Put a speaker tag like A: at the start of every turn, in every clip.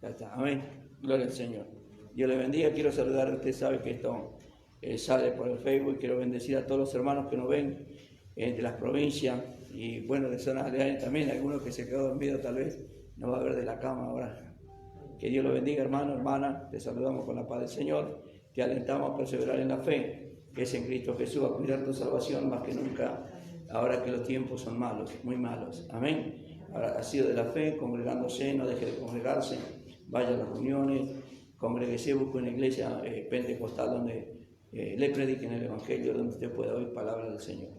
A: Ya está, amén. Gloria al Señor. Dios le bendiga. Quiero saludar, usted sabe que esto sale por el Facebook. Quiero bendecir a todos los hermanos que nos ven de las provincias y bueno, de zonas aledañas también. Algunos que se quedó dormido tal vez nos va a ver de la cama ahora. Que Dios lo bendiga, hermano, hermana. Te saludamos con la paz del Señor. Te alentamos a perseverar en la fe, que es en Cristo Jesús, a cuidar tu salvación más que nunca, ahora que los tiempos son malos, muy malos. Amén. Ahora ha sido de la fe, congregándose, no deje de congregarse, vaya a las reuniones, congréguese, busque una iglesia pentecostal donde le prediquen el Evangelio, donde usted pueda oír palabra del Señor.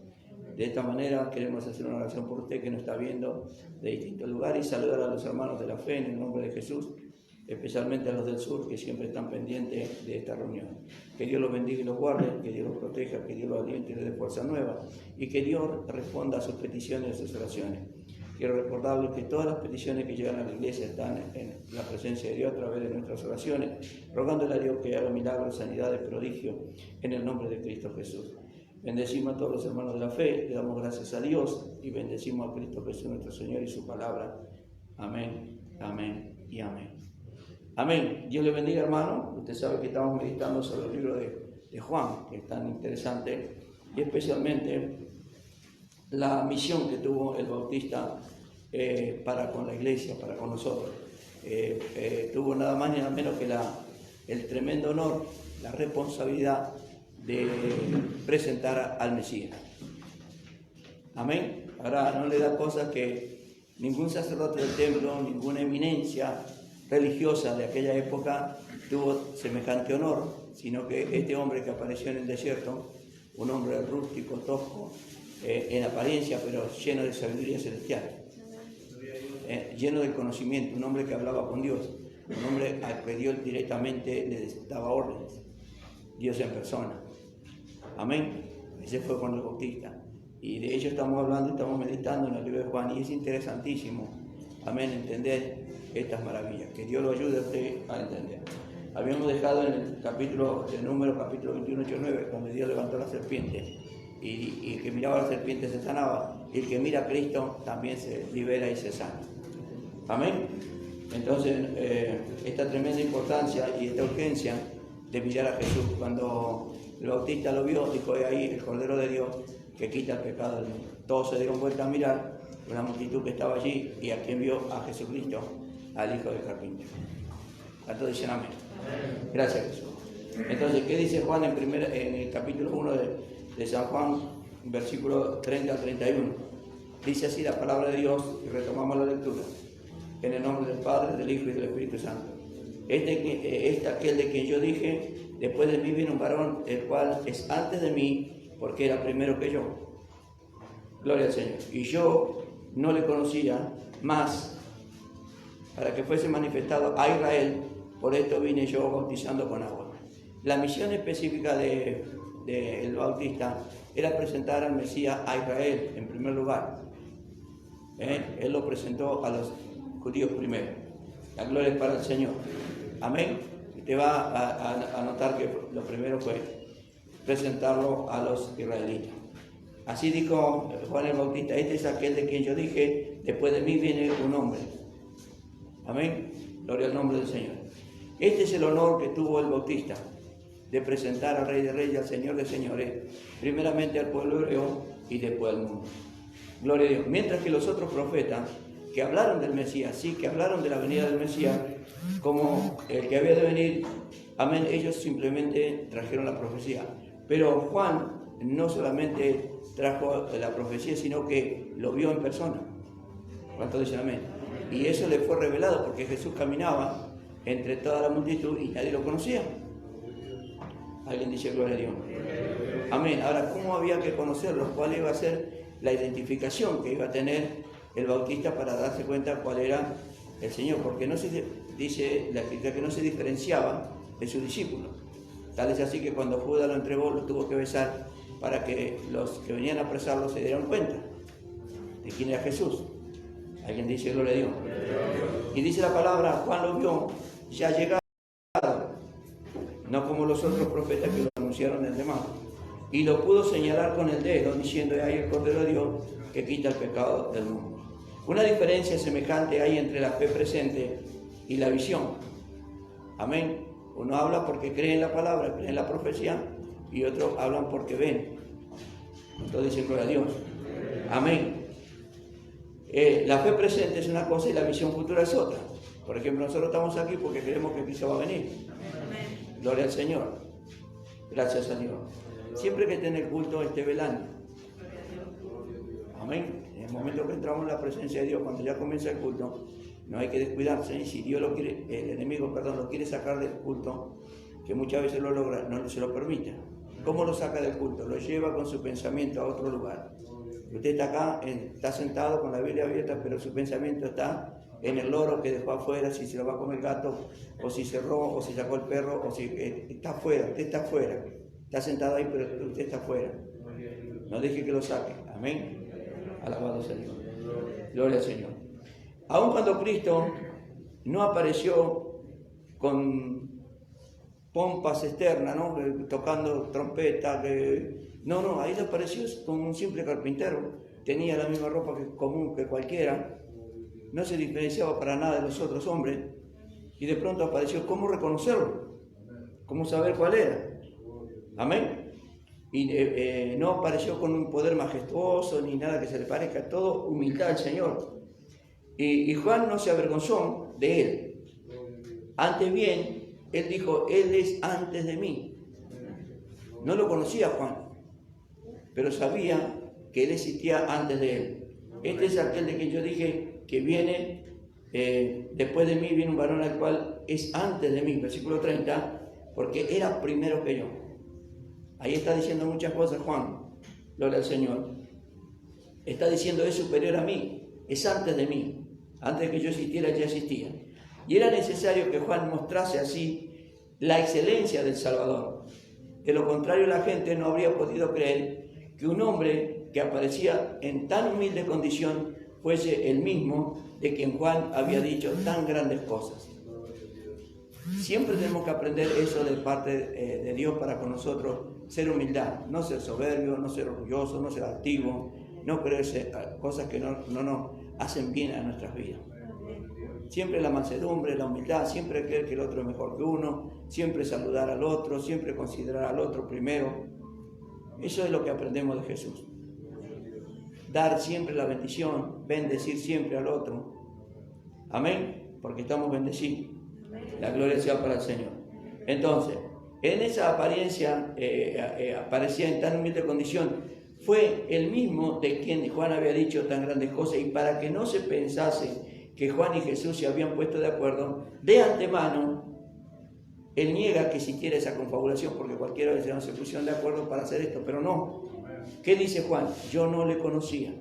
A: De esta manera queremos hacer una oración por usted que nos está viendo de distintos lugares y saludar a los hermanos de la fe en el nombre de Jesús, especialmente a los del sur que siempre están pendientes de esta reunión. Que Dios los bendiga y los guarde, que Dios los proteja, que Dios los aliente y les dé fuerza nueva y que Dios responda a sus peticiones y a sus oraciones. Quiero recordarles que todas las peticiones que llegan a la iglesia están en la presencia de Dios a través de nuestras oraciones, rogándole a Dios que haga milagros, sanidades, prodigios en el nombre de Cristo Jesús. Bendecimos a todos los hermanos de la fe, le damos gracias a Dios y bendecimos a Cristo Jesús nuestro Señor y su palabra. Amén, amén y amén. Amén. Dios le bendiga, hermano. Usted sabe que estamos meditando sobre el libro de Juan, que es tan interesante, y especialmente la misión que tuvo el Bautista para con la iglesia, para con nosotros. Tuvo nada más ni nada menos que el tremendo honor, la responsabilidad de presentar al Mesías. Amén. Ahora no le da cosas que ningún sacerdote del templo, ninguna eminencia religiosa de aquella época tuvo semejante honor, sino que este hombre que apareció en el desierto, un hombre rústico, tosco, en apariencia, pero lleno de sabiduría celestial, lleno de conocimiento, un hombre que hablaba con Dios, un hombre al que Dios directamente le daba órdenes, Dios en persona. Amén. Ese fue Juan el Bautista. Y de ello estamos hablando, estamos meditando en el libro de Juan, y es interesantísimo, amén, entender estas maravillas. Que Dios lo ayude a usted a entender. Habíamos dejado en el capítulo de Números, capítulo 21, 8, 9, donde Dios levantó la serpiente, y el que miraba a la serpiente se sanaba, y el que mira a Cristo también se libera y se sana. Amén. Entonces, esta tremenda importancia y esta urgencia de mirar a Jesús. Cuando el Bautista lo vio, dijo: ahí el Cordero de Dios que quita el pecado del mundo. Todos se dieron vuelta a mirar, una multitud que estaba allí, y a quien vio: a Jesucristo, al Hijo del Carpintero. ¿Cuántos dicen amén? Gracias, Jesús. Entonces, ¿qué dice Juan en el capítulo 1 de San Juan, versículo 30 al 31? Dice así la palabra de Dios, y retomamos la lectura. En el nombre del Padre, del Hijo y del Espíritu Santo. Aquel de quien yo dije: después de mí viene un varón, el cual es antes de mí, porque era primero que yo. Gloria al Señor. Y yo no le conocía más, para que fuese manifestado a Israel. Por esto vine yo bautizando con agua. La misión específica del Bautista era presentar al Mesías a Israel en primer lugar. Él lo presentó a los judíos primero. La gloria es para el Señor. Amén. Usted va a notar que lo primero fue presentarlo a los israelitas. Así dijo Juan el Bautista: este es aquel de quien yo dije: después de mí viene un hombre. Amén. Gloria al nombre del Señor. Este es el honor que tuvo el Bautista, de presentar al Rey de Reyes, al Señor de Señores, primeramente al pueblo hebreo y después al mundo. Gloria a Dios. Mientras que los otros profetas que hablaron del Mesías, sí, que hablaron de la venida del Mesías como el que había de venir, amén, ellos simplemente trajeron la profecía. Pero Juan no solamente trajo la profecía, sino que lo vio en persona. ¿Cuántos dicen amén? Y eso le fue revelado, porque Jesús caminaba entre toda la multitud y nadie lo conocía. Alguien dice gloria a Dios. Amén. Ahora, ¿cómo había que conocerlo? ¿Cuál iba a ser la identificación que iba a tener el Bautista para darse cuenta cuál era el Señor? Porque no se dice la Escritura que no se diferenciaba de sus discípulos. Tal es así que cuando Judas lo entregó, lo tuvo que besar para que los que venían a apresarlo se dieran cuenta de quién era Jesús. Alguien dice gloria a Dios. Y dice la palabra: Juan lo vio ya llegado, no como los otros profetas que lo anunciaron desde más, y lo pudo señalar con el dedo, diciendo: ahí el Cordero de Dios que quita el pecado del mundo. Una diferencia semejante hay entre la fe presente y la visión. Amén. Uno habla porque cree en la palabra, cree en la profecía, y otros hablan porque ven. Entonces dicen gloria a Dios. Amén. La fe presente es una cosa y la visión futura es otra. Por ejemplo, nosotros estamos aquí porque creemos que Cristo va a venir. Amén. Gloria al Señor. Gracias a Dios. Siempre que esté en el culto, esté velando. Amén. En el momento que entramos en la presencia de Dios, cuando ya comienza el culto, no hay que descuidarse. Y si Dios lo quiere, el enemigo, lo quiere sacar del culto, que muchas veces lo logra, no se lo permite. ¿Cómo lo saca del culto? Lo lleva con su pensamiento a otro lugar. Usted está acá, está sentado con la Biblia abierta, pero su pensamiento está en el loro que dejó afuera, si se lo va a comer el gato, o si cerró, o si sacó el perro, o si está afuera, usted está afuera. Está sentado ahí, pero usted está afuera. No deje que lo saque. Amén. Alabado sea Dios. Gloria al Señor. Aun cuando Cristo no apareció con pompas externas, ¿no? Tocando trompeta, no, ahí le apareció como un simple carpintero. Tenía la misma ropa común que cualquiera. No se diferenciaba para nada de los otros hombres. Y de pronto apareció. ¿Cómo reconocerlo? ¿Cómo saber cuál era? Amén. Y no apareció con un poder majestuoso ni nada que se le parezca. Todo humildad al Señor. Y Juan no se avergonzó de él. Antes bien, él dijo, él es antes de mí. No lo conocía Juan, pero sabía que él existía antes de él. Este es aquel de que yo dije que viene después de mí, viene un varón al cual es antes de mí, versículo 30, porque era primero que yo. Ahí está diciendo muchas cosas Juan, gloria al Señor. Está diciendo es superior a mí, es antes de mí. Antes de que yo existiera, ya existía. Y era necesario que Juan mostrase así la excelencia del Salvador. De lo contrario, la gente no habría podido creer que un hombre que aparecía en tan humilde condición fuese el mismo de quien Juan había dicho tan grandes cosas. Siempre tenemos que aprender eso de parte de Dios para con nosotros, ser humildad, no ser soberbio, no ser orgulloso, no ser activo, no creerse cosas que no nos hacen bien a nuestras vidas. Siempre la mansedumbre, la humildad, siempre creer que el otro es mejor que uno, siempre saludar al otro, siempre considerar al otro primero. Eso es lo que aprendemos de Jesús. Dar siempre la bendición, bendecir siempre al otro. Amén, porque estamos bendecidos. La gloria sea para el Señor. Entonces, en esa apariencia, aparecía en tan humilde condición, fue el mismo de quien Juan había dicho tan grandes cosas, y para que no se pensase que Juan y Jesús se habían puesto de acuerdo, de antemano, él niega que existiera esa confabulación, porque cualquiera de ellos se pusieron de acuerdo para hacer esto, pero no. ¿Qué dice Juan? Yo no le conocía.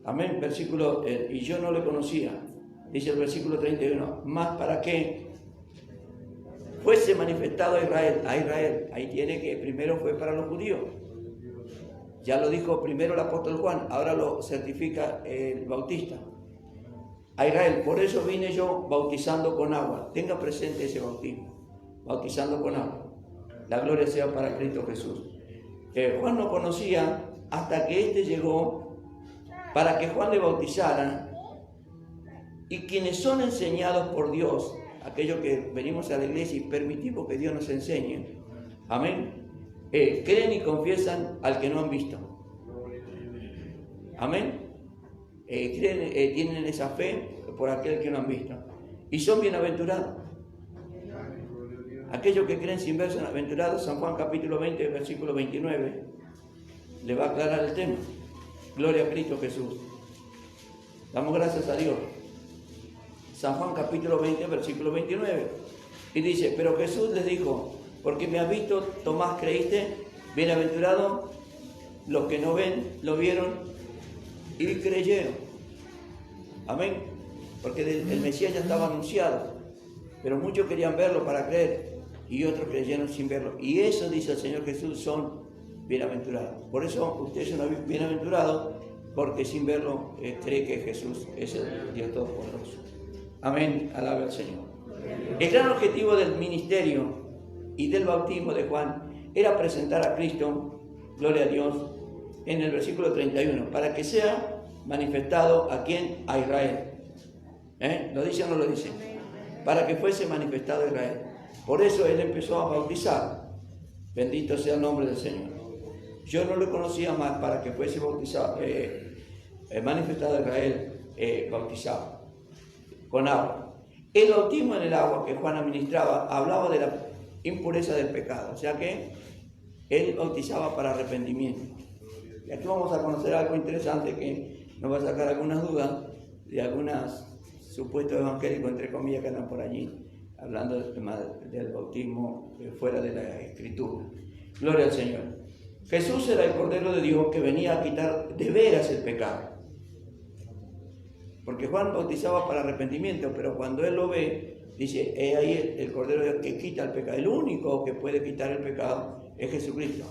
A: Amén, versículo, y yo no le conocía, dice el versículo 31, más para que fuese manifestado a Israel, ahí tiene que primero fue para los judíos. Ya lo dijo primero el apóstol Juan, ahora lo certifica el bautista. A Israel, por eso vine yo bautizando con agua. Tenga presente ese bautismo, bautizando con agua. La gloria sea para Cristo Jesús. Juan no conocía hasta que éste llegó para que Juan le bautizara. Y quienes son enseñados por Dios, aquellos que venimos a la iglesia y permitimos que Dios nos enseñe, amén, creen y confiesan al que no han visto. Amén. Tienen esa fe por aquel que no han visto. Y son bienaventurados. Aquellos que creen sin ver son aventurados. San Juan capítulo 20, versículo 29, le va a aclarar el tema. Gloria a Cristo Jesús. Damos gracias a Dios. San Juan capítulo 20, versículo 29. Y dice, pero Jesús les dijo, porque me has visto, Tomás, creíste, bienaventurados los que no ven, lo vieron y creyeron. Amén. Porque el Mesías ya estaba anunciado, pero muchos querían verlo para creer y otros creyeron sin verlo. Y eso, dice el Señor Jesús, son bienaventurados. Por eso ustedes son bienaventurados, porque sin verlo cree que Jesús es el Dios Todopoderoso. Amén. Alabe al Señor. El gran objetivo del ministerio y del bautismo de Juan era presentar a Cristo, gloria a Dios, en el versículo 31, para que sea manifestado a quién, a Israel. ¿Lo dice o no lo dice? Para que fuese manifestado Israel. Por eso él empezó a bautizar. Bendito sea el nombre del Señor. Yo no lo conocía más para que fuese bautizado, manifestado Israel, bautizado con agua. El bautismo en el agua que Juan administraba hablaba de la impureza del pecado, o sea que él bautizaba para arrepentimiento. Y aquí vamos a conocer algo interesante que nos va a sacar algunas dudas de algunos supuestos evangélicos, entre comillas, que andan por allí, hablando del bautismo fuera de la Escritura. Gloria al Señor. Jesús era el Cordero de Dios que venía a quitar de veras el pecado. Porque Juan bautizaba para arrepentimiento, pero cuando él lo ve, dice, he ahí el Cordero de Dios que quita el pecado. El único que puede quitar el pecado es Jesucristo.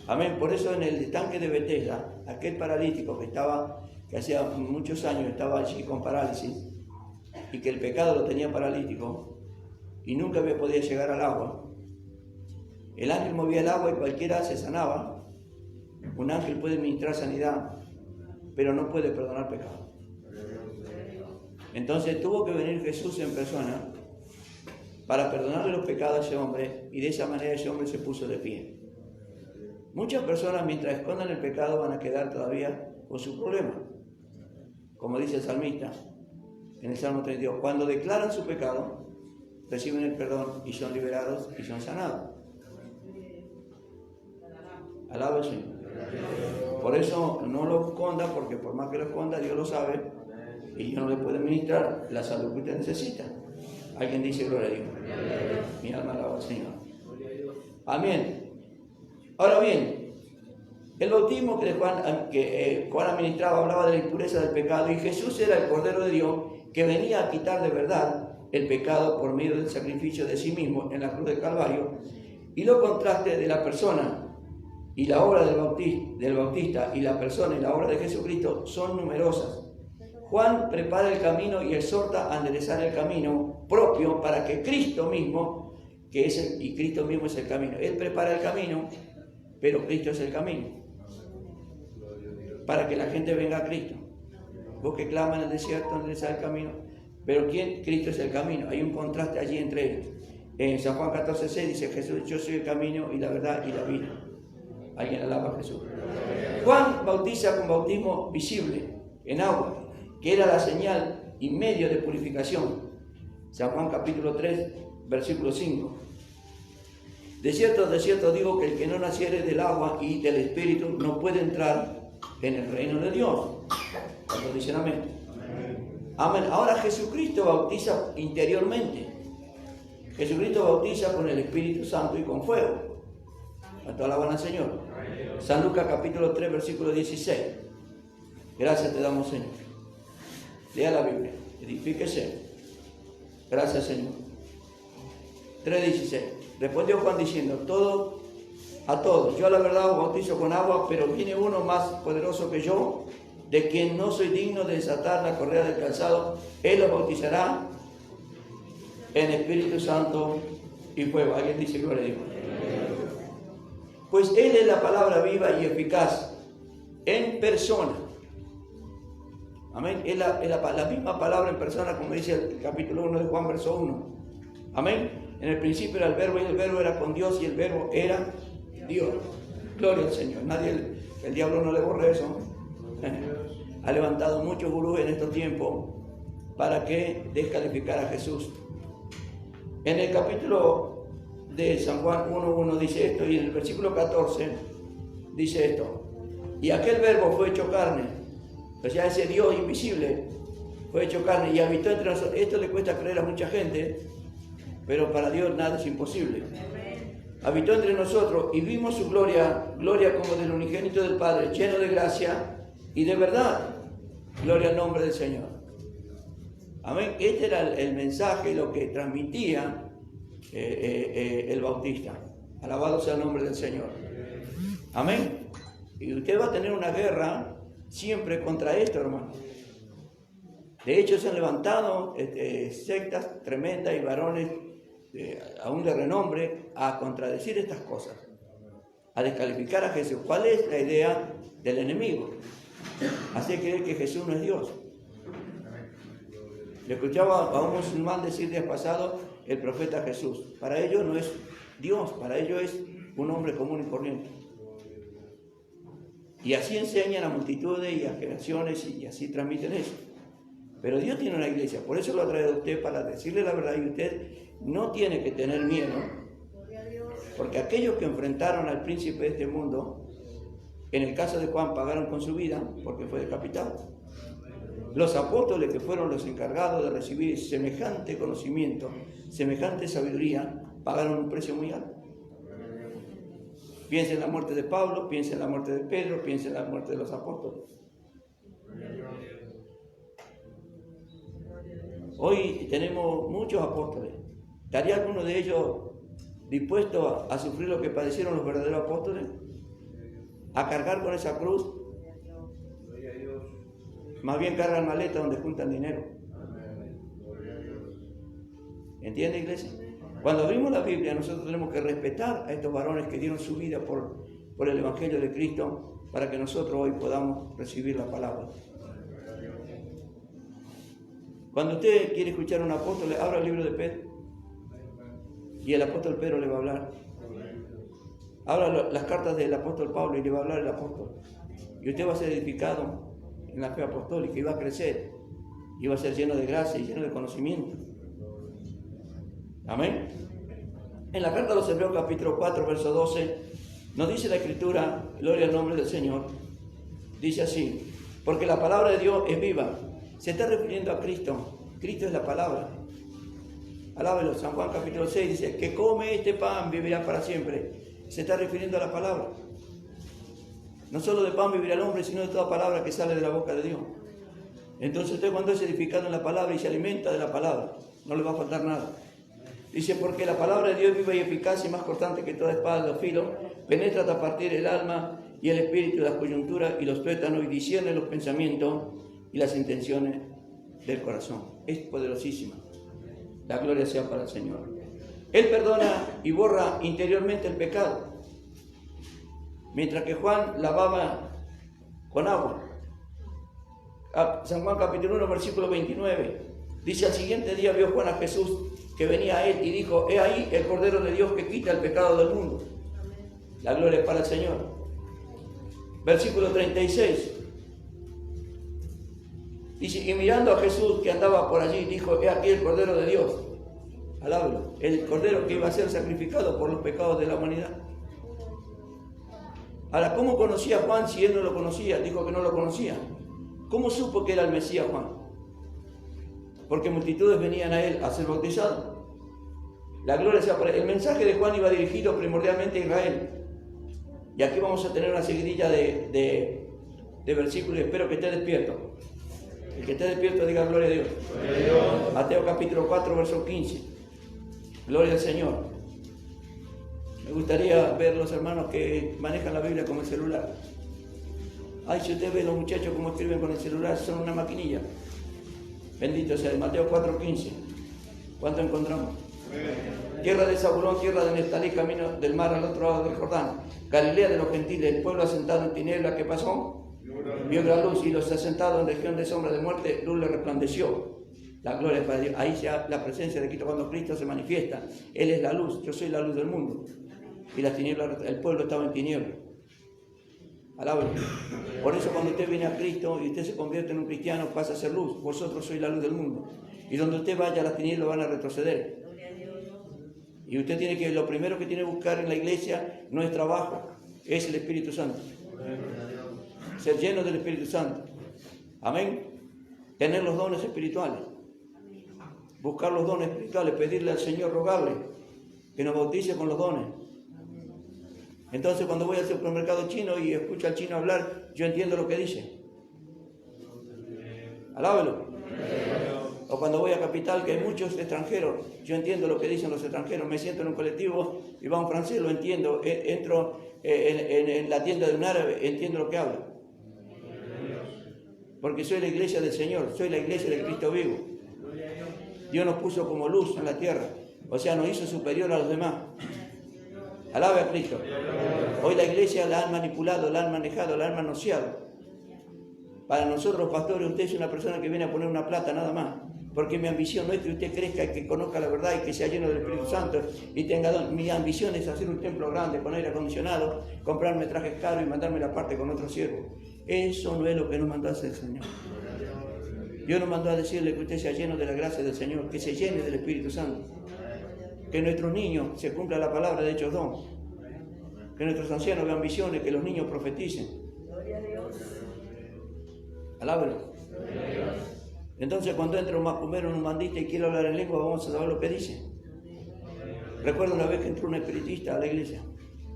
A: Amén. Por eso en el estanque de Betesda, aquel paralítico que hacía muchos años estaba allí con parálisis, y que el pecado lo tenía paralítico, y nunca había podido llegar al agua. El ángel movía el agua y cualquiera se sanaba. Un ángel puede ministrar sanidad, pero no puede perdonar pecado. Entonces tuvo que venir Jesús en persona para perdonarle los pecados a ese hombre, y de esa manera ese hombre se puso de pie. Muchas personas, mientras escondan el pecado, van a quedar todavía con su problema. Como dice el salmista en el Salmo 32, cuando declaran su pecado, reciben el perdón y son liberados y son sanados. Alaba al Señor. Por eso no lo esconda, porque por más que lo esconda, Dios lo sabe y Dios no le puede ministrar la salud que usted necesita. Alguien dice gloria a Dios. Mi alma alaba al Señor. Amén. Ahora bien, el bautismo que Juan administraba hablaba de la impureza del pecado, y Jesús era el Cordero de Dios que venía a quitar de verdad el pecado por medio del sacrificio de sí mismo en la cruz del Calvario. Y los contrastes de la persona y la obra del Bautista y la persona y la obra de Jesucristo son numerosas. Juan prepara el camino y exhorta a enderezar el camino propio para que Cristo mismo, y Cristo mismo es el camino. Él prepara el camino, pero Cristo es el camino. Para que la gente venga a Cristo. Vos que claman en el desierto, enderezar el camino. Pero ¿quién? Cristo es el camino. Hay un contraste allí entre ellos. En San Juan 14:6 dice Jesús, yo soy el camino y la verdad y la vida. Alguien alaba a Jesús. Juan bautiza con bautismo visible en agua, que era la señal y medio de purificación. San Juan capítulo 3, versículo 5. De cierto digo que el que no naciere del agua y del Espíritu no puede entrar en el reino de Dios. ¿Cuántos dicen amén? Amén. Ahora Jesucristo bautiza interiormente. Jesucristo bautiza con el Espíritu Santo y con fuego. ¿Cuánto alaban al Señor? San Lucas capítulo 3, versículo 16. Gracias te damos, Señor. Lea la Biblia. Edifíquese. Gracias, Señor. 3:16. Respondió Juan diciendo, a todos, yo a la verdad os bautizo con agua, pero viene uno más poderoso que yo, de quien no soy digno de desatar la correa del calzado. Él os bautizará en Espíritu Santo y fuego. ¿Alguien dice gloria a Dios? Pues Él es la palabra viva y eficaz en persona. Amén. Es la misma palabra en persona, como dice el capítulo 1 de Juan, verso 1. Amén. En el principio era el verbo, y el verbo era con Dios, y el verbo era Dios. Gloria al Señor. El diablo no le borre eso. Ha levantado muchos gurús en estos tiempos para que descalificara a Jesús. En el capítulo de San Juan 1:1 dice esto, y en el versículo 14 dice esto: y aquel verbo fue hecho carne, o sea, ese Dios invisible fue hecho carne y habitó entre nosotros. Esto le cuesta creer a mucha gente, pero para Dios nada es imposible. Habitó entre nosotros y vimos su gloria como del unigénito del Padre, lleno de gracia y de verdad. Gloria al nombre del Señor. Amén. Este era el mensaje, lo que transmitía el Bautista. Alabado sea el nombre del Señor. Amén. Y usted va a tener una guerra siempre contra esto, hermano. De hecho, se han levantado sectas tremendas y varones aún de renombre a contradecir estas cosas, a descalificar a Jesús. ¿Cuál es la idea del enemigo? Hace creer que Jesús no es Dios. Le escuchaba a un musulmán decir días pasados el profeta Jesús. Para ellos no es Dios, para ellos es un hombre común y corriente. Y así enseñan a multitudes y a generaciones y así transmiten eso. Pero Dios tiene una iglesia, por eso lo ha traído a usted para decirle la verdad, y usted no tiene que tener miedo, porque aquellos que enfrentaron al príncipe de este mundo, en el caso de Juan, pagaron con su vida porque fue decapitado. Los apóstoles, que fueron los encargados de recibir semejante conocimiento, semejante sabiduría, pagaron un precio muy alto. Piensa en la muerte de Pablo, piensa en la muerte de Pedro, piensa en la muerte de los apóstoles. Hoy tenemos muchos apóstoles. ¿Estaría alguno de ellos dispuesto a sufrir lo que padecieron los verdaderos apóstoles? ¿A cargar con esa cruz? Más bien cargan maleta donde juntan dinero. ¿Entiende, iglesia? Cuando abrimos la Biblia, nosotros tenemos que respetar a estos varones que dieron su vida por el Evangelio de Cristo, para que nosotros hoy podamos recibir la palabra. Cuando usted quiere escuchar a un apóstol, abra el libro de Pedro y el apóstol Pedro le va a hablar. Abra las cartas del apóstol Pablo y le va a hablar el apóstol. Y usted va a ser edificado en la fe apostólica y va a crecer y va a ser lleno de gracia y lleno de conocimiento. Amén. En la carta a los Hebreos capítulo 4 verso 12 nos dice la Escritura, gloria al nombre del Señor, dice así: porque la palabra de Dios es viva. Se está refiriendo a Cristo. Cristo es la palabra. Alábelo. San Juan capítulo 6 dice: que come este pan vivirá para siempre. Se está refiriendo a la palabra. No solo de pan vivirá el hombre, sino de toda palabra que sale de la boca de Dios. Entonces usted, cuando es edificado en la palabra y se alimenta de la palabra, no le va a faltar nada. Dice: porque la palabra de Dios es viva y eficaz y más cortante que toda espada de dos filos, penetra hasta partir el alma y el espíritu, las coyunturas y los tuétanos, y discierne los pensamientos y las intenciones del corazón. Es poderosísima. La gloria sea para el Señor. Él perdona y borra interiormente el pecado, mientras que Juan lavaba con agua. San Juan capítulo 1 versículo 29 dice: al siguiente día vio Juan a Jesús que venía a él y dijo: he ahí el Cordero de Dios que quita el pecado del mundo. La gloria es para el Señor. Versículo 36 dice: y mirando a Jesús que andaba por allí, dijo: he aquí el Cordero de Dios. Alábalo. El Cordero que iba a ser sacrificado por los pecados de la humanidad. Ahora, ¿cómo conocía Juan si él no lo conocía? Dijo que no lo conocía. ¿Cómo supo que era el Mesías Juan? Porque multitudes venían a él a ser bautizados. La gloria sea para él. El mensaje de Juan iba dirigido primordialmente a Israel. Y aquí vamos a tener una seguidilla de versículos. Espero que esté despierto. El que esté despierto diga gloria a Dios. Mateo capítulo 4, verso 15. Gloria al Señor. Me gustaría ver los hermanos que manejan la Biblia con el celular. Ay, si usted ve los muchachos como escriben con el celular, son una maquinilla. Bendito sea. Mateo 4, 15. ¿Cuánto encontramos? Tierra de Zabulón, tierra de Neftalí, camino del mar al otro lado del Jordán. Galilea de los gentiles, el pueblo asentado en tinieblas, ¿qué pasó? Vio la luz, y los asentados en región de sombra de muerte, luz le resplandeció. La gloria para Dios. Ahí ya la presencia de Cristo, cuando Cristo se manifiesta. Él es la luz, yo soy la luz del mundo. Y las tinieblas, el pueblo estaba en tinieblas. Alábalo. Por eso cuando usted viene a Cristo y usted se convierte en un cristiano, pasa a ser luz. Vosotros sois la luz del mundo. Y donde usted vaya, las tinieblas van a retroceder. Y usted tiene que, lo primero que tiene que buscar en la iglesia no es trabajo, es el Espíritu Santo. Ser lleno del Espíritu Santo. Amén. Tener los dones espirituales. Buscar los dones espirituales, pedirle al Señor, rogarle que nos bautice con los dones. Entonces, cuando voy al supermercado chino y escucho al chino hablar, yo entiendo lo que dice. Alábelo. O cuando voy a Capital, que hay muchos extranjeros, yo entiendo lo que dicen los extranjeros. Me siento en un colectivo y va un francés, lo entiendo. Entro en la tienda de un árabe, entiendo lo que habla. Porque soy la iglesia del Señor, soy la iglesia del Cristo vivo. Dios nos puso como luz en la tierra, o sea, nos hizo superior a los demás. Alabe a Cristo. Hoy la iglesia la han manipulado, la han manejado, la han manoseado. Para nosotros, pastores, usted es una persona que viene a poner una plata nada más. Porque mi ambición no es que usted crezca y que conozca la verdad y que sea lleno del Espíritu Santo y tenga don. Mi ambición es hacer un templo grande con aire acondicionado, comprarme trajes caros y mandarme la parte con otro siervo. Eso no es lo que nos mandó a hacer el Señor. Dios nos mandó a decirle que usted sea lleno de la gracia del Señor, que se llene del Espíritu Santo. Que nuestros niños se cumpla la palabra de Hechos 2. Que nuestros ancianos vean visiones, que los niños profeticen. Alábalo. Entonces cuando entra un macumero, un mandista y quiere hablar en lengua, vamos a saber lo que dice. Recuerdo una vez que entró un espiritista a la iglesia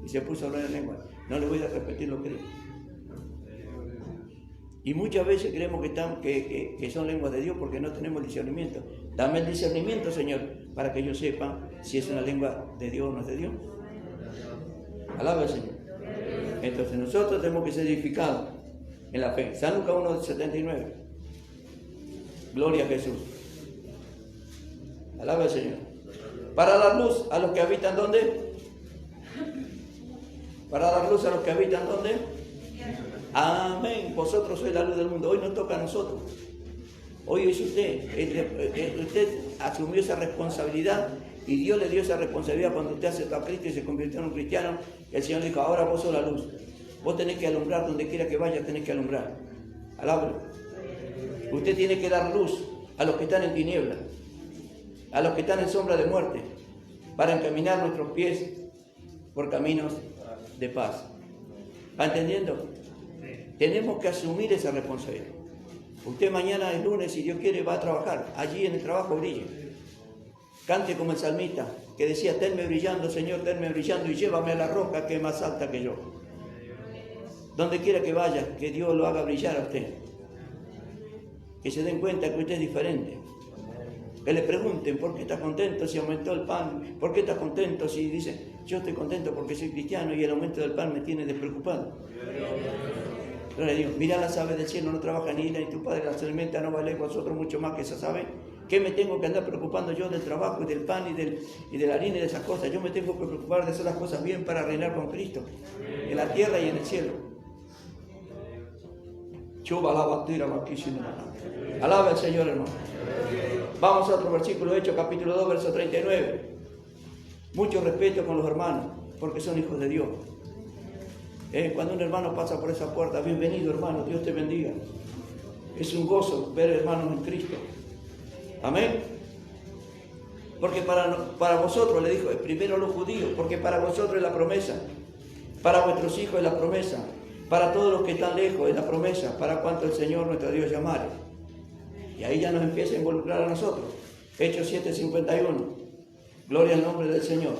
A: y se puso a hablar en lengua. No le voy a repetir lo que dice. Y muchas veces creemos que son lenguas de Dios porque no tenemos discernimiento. Dame el discernimiento, Señor, para que ellos sepan si es una lengua de Dios o no es de Dios. Alaba al Señor. Entonces nosotros tenemos que ser edificados en la fe. San Lucas 1:79. Gloria a Jesús. Alaba al Señor. Para dar luz a los que habitan ¿dónde? Para dar luz a los que habitan ¿dónde? Amén. Vosotros sois la luz del mundo. Hoy nos toca a nosotros. Hoy es usted. Usted asumió esa responsabilidad y Dios le dio esa responsabilidad cuando usted aceptó a Cristo y se convirtió en un cristiano. El Señor dijo, ahora vos sos la luz. Vos tenés que alumbrar donde quiera que vaya, tenés que alumbrar. Alábalo. Usted tiene que dar luz a los que están en tinieblas, a los que están en sombra de muerte, para encaminar nuestros pies por caminos de paz. ¿Va entendiendo? Tenemos que asumir esa responsabilidad. Usted mañana es lunes, si Dios quiere, va a trabajar. Allí en el trabajo brille. Cante como el salmista, que decía, tenme brillando, Señor, tenme brillando y llévame a la roca que es más alta que yo. Donde quiera que vaya, que Dios lo haga brillar a usted. Que se den cuenta que usted es diferente. Que le pregunten, ¿por qué estás contento si aumentó el pan? ¿Por qué estás contento si dice, yo estoy contento porque soy cristiano y el aumento del pan me tiene despreocupado? Gloria a Dios. Mirá las aves del cielo, no trabajan ni hilan, y tu Padre las alimenta, no vale vosotros mucho más que esas aves. ¿Qué me tengo que andar preocupando yo del trabajo y del pan y de la harina y de esas cosas? Yo me tengo que preocupar de hacer las cosas bien para reinar con Cristo, en la tierra y en el cielo. Alaba al Señor, hermano. Vamos a otro versículo, Hechos capítulo 2, verso 39. Mucho respeto con los hermanos, porque son hijos de Dios. Cuando un hermano pasa por esa puerta, bienvenido hermano, Dios te bendiga. Es un gozo ver hermanos en Cristo. Amén. Porque para vosotros, le dijo, primero los judíos, porque para vosotros es la promesa. Para vuestros hijos es la promesa. Para todos los que están lejos es la promesa. Para cuanto el Señor nuestro Dios llamare. Y ahí ya nos empieza a involucrar a nosotros. Hechos 7:51. Gloria al nombre del Señor.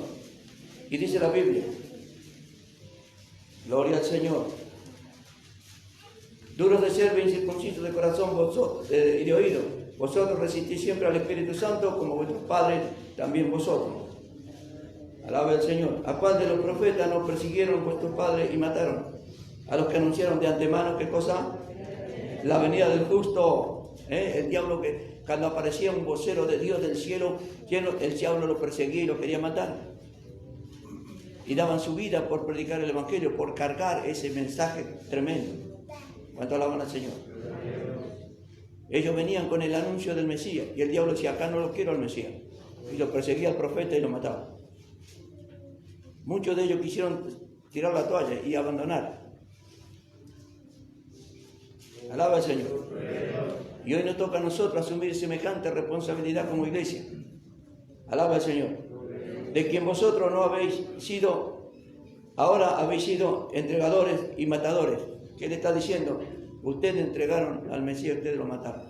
A: Y dice la Biblia. Gloria al Señor. Duros de ser, incircuncisos de corazón y de oído. Vosotros resistís siempre al Espíritu Santo, como vuestros padres, también vosotros. Alaba al Señor. ¿A cuál de los profetas nos persiguieron vuestros padres y mataron? A los que anunciaron de antemano, ¿qué cosa? La venida del justo. El diablo, que cuando aparecía un vocero de Dios del cielo, el diablo lo perseguía y lo quería matar. Y daban su vida por predicar el Evangelio, por cargar ese mensaje tremendo. ¿Cuánto alaban al Señor? Ellos venían con el anuncio del Mesías y el diablo decía, acá no lo quiero al Mesías. Y lo perseguía al profeta y lo mataba. Muchos de ellos quisieron tirar la toalla y abandonar. Alaba al Señor. Y hoy nos toca a nosotros asumir semejante responsabilidad como iglesia. Alaba al Señor. De quien vosotros no habéis sido, ahora habéis sido entregadores y matadores. ¿Qué le está diciendo? Ustedes entregaron al Mesías, ustedes lo mataron.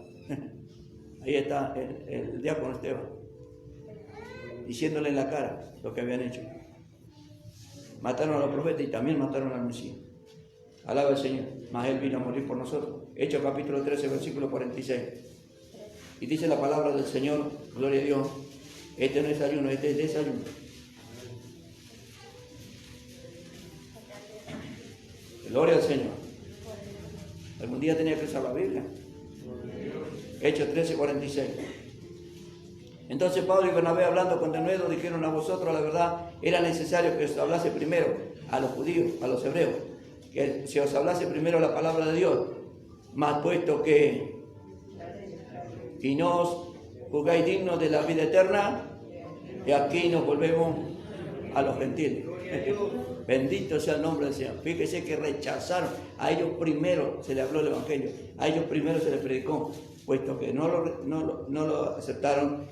A: Ahí está el diácono Esteban, diciéndole en la cara lo que habían hecho. Mataron a los profetas y también mataron al Mesías. Alaba al Señor. Mas Él vino a morir por nosotros. Hechos capítulo 13, versículo 46. Y dice la palabra del Señor, gloria a Dios, este no es ayuno, este es desayuno. Gloria al Señor. Algún día tenía que usar la Biblia. Hechos 13, 46. Entonces Pablo y Bernabé, hablando con denuedo, dijeron a vosotros la verdad, era necesario que os hablase primero a los judíos, a los hebreos, que se os hablase primero la palabra de Dios, más puesto que y no os juzgáis dignos de la vida eterna, y aquí nos volvemos a los gentiles. Bendito sea el nombre del Señor. Fíjese que rechazaron, a ellos primero se les habló el Evangelio, a ellos primero se les predicó, puesto que no lo aceptaron.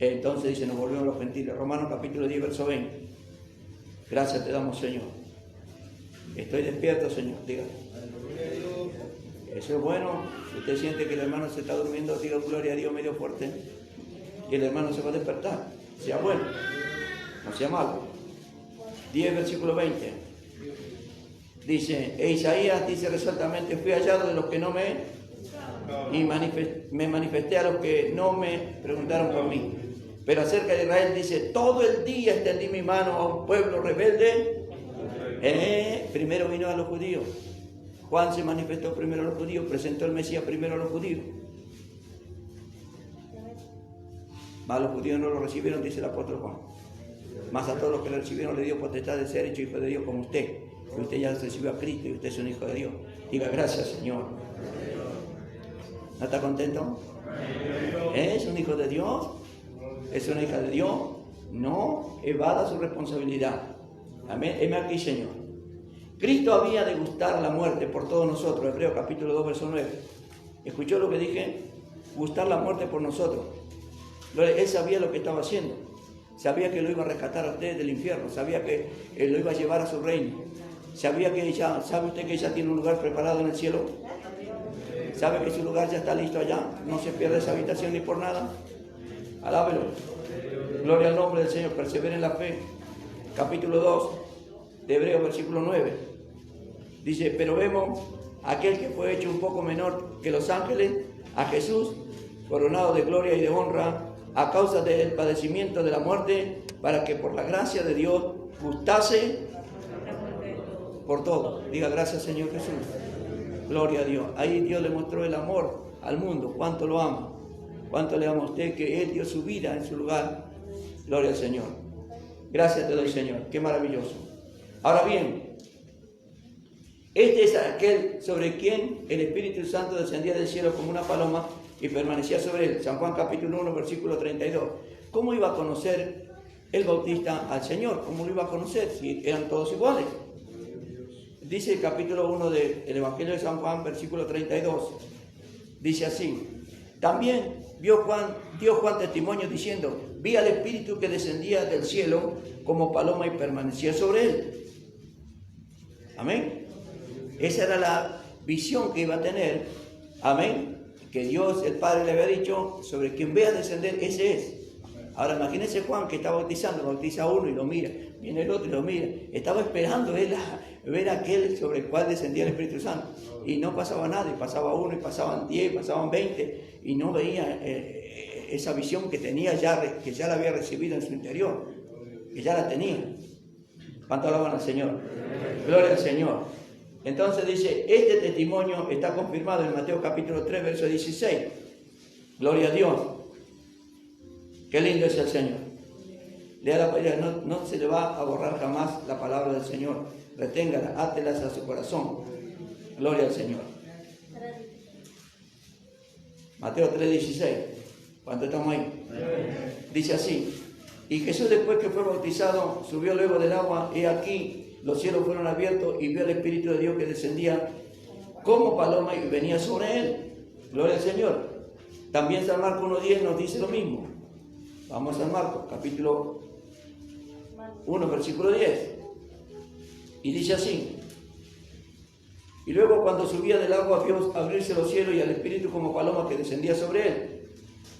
A: Entonces dice, nos volvemos a los gentiles. Romanos capítulo 10, verso 20. Gracias te damos, Señor. Estoy despierto, Señor, diga. Eso es bueno. Si usted siente que el hermano se está durmiendo, diga gloria a Dios medio fuerte, y el hermano se va a despertar. Sea bueno, no sea malo. 10, versículo 20. Dice, e Isaías dice resueltamente, fui hallado de los que no me manifesté a los que no me preguntaron por mí. Pero acerca de Israel dice, todo el día extendí mi mano a un pueblo rebelde. Primero vino a los judíos. Juan se manifestó primero a los judíos, presentó el Mesías primero a los judíos. Mas los judíos no lo recibieron, dice el apóstol Juan. Mas a todos los que le recibieron le dio potestad de ser hecho hijo de Dios como usted. Que usted ya recibió a Cristo y usted es un hijo de Dios. Diga gracias, Señor. ¿No está contento? ¿Es un hijo de Dios? ¿Es una hija de Dios? No evada su responsabilidad. Amén. Heme aquí, Señor. Cristo había de gustar la muerte por todos nosotros. Hebreos capítulo 2, verso 9. ¿Escuchó lo que dije? Gustar la muerte por nosotros. Él sabía lo que estaba haciendo. Sabía que lo iba a rescatar a usted del infierno. Sabía que lo iba a llevar a su reino. Sabía que ya, ¿sabe usted que ya tiene un lugar preparado en el cielo? ¿Sabe que su lugar ya está listo allá? No se pierde esa habitación ni por nada. Alábelo. Gloria al nombre del Señor. Persevere en la fe. Capítulo 2 de Hebreos, versículo 9. Dice, pero vemos a aquel que fue hecho un poco menor que los ángeles, a Jesús, coronado de gloria y de honra, a causa del padecimiento de la muerte, para que por la gracia de Dios gustase por todo. Diga gracias, Señor Jesús. Gloria a Dios. Ahí Dios le mostró el amor al mundo, cuánto lo ama, cuánto le ama a usted, que Él dio su vida en su lugar. Gloria al Señor. Gracias te doy, Señor. Qué maravilloso. Ahora bien, este es aquel sobre quien el Espíritu Santo descendía del cielo como una paloma y permanecía sobre él. San Juan capítulo 1, versículo 32. ¿Cómo iba a conocer el Bautista al Señor? ¿Cómo lo iba a conocer si eran todos iguales? Dice el capítulo 1 del Evangelio de San Juan, versículo 32. Dice así. También dio Juan testimonio diciendo, vi al Espíritu que descendía del cielo como paloma y permanecía sobre él. Amén. Esa era la visión que iba a tener. Amén. Que Dios, el Padre, le había dicho, sobre quien vea descender, ese es. Ahora imagínense Juan que está bautizando, bautiza a uno y lo mira, viene el otro y lo mira. Estaba esperando él ver a aquel sobre el cual descendía el Espíritu Santo. Y no pasaba nada, y pasaba uno, y pasaban 10, pasaban 20, y no veía esa visión que tenía ya, que ya la había recibido en su interior, que ya la tenía. ¿Cuánto alaban al Señor? Gloria al Señor. Entonces dice, este testimonio está confirmado en Mateo capítulo 3, verso 16. Gloria a Dios. Qué lindo es el Señor. Lea la palabra, no se le va a borrar jamás la palabra del Señor. Reténgala, átelas a su corazón. Gloria al Señor. Mateo 3, 16. ¿Cuánto estamos ahí? Dice así. Y Jesús, después que fue bautizado, subió luego del agua, y aquí los cielos fueron abiertos y vio el Espíritu de Dios que descendía como paloma y venía sobre él. Gloria al Señor. También San Marcos 1:10 nos dice lo mismo. Vamos a San Marcos, capítulo 1, versículo 10. Y dice así. Y luego cuando subía del agua vio abrirse los cielos y al Espíritu como paloma que descendía sobre él.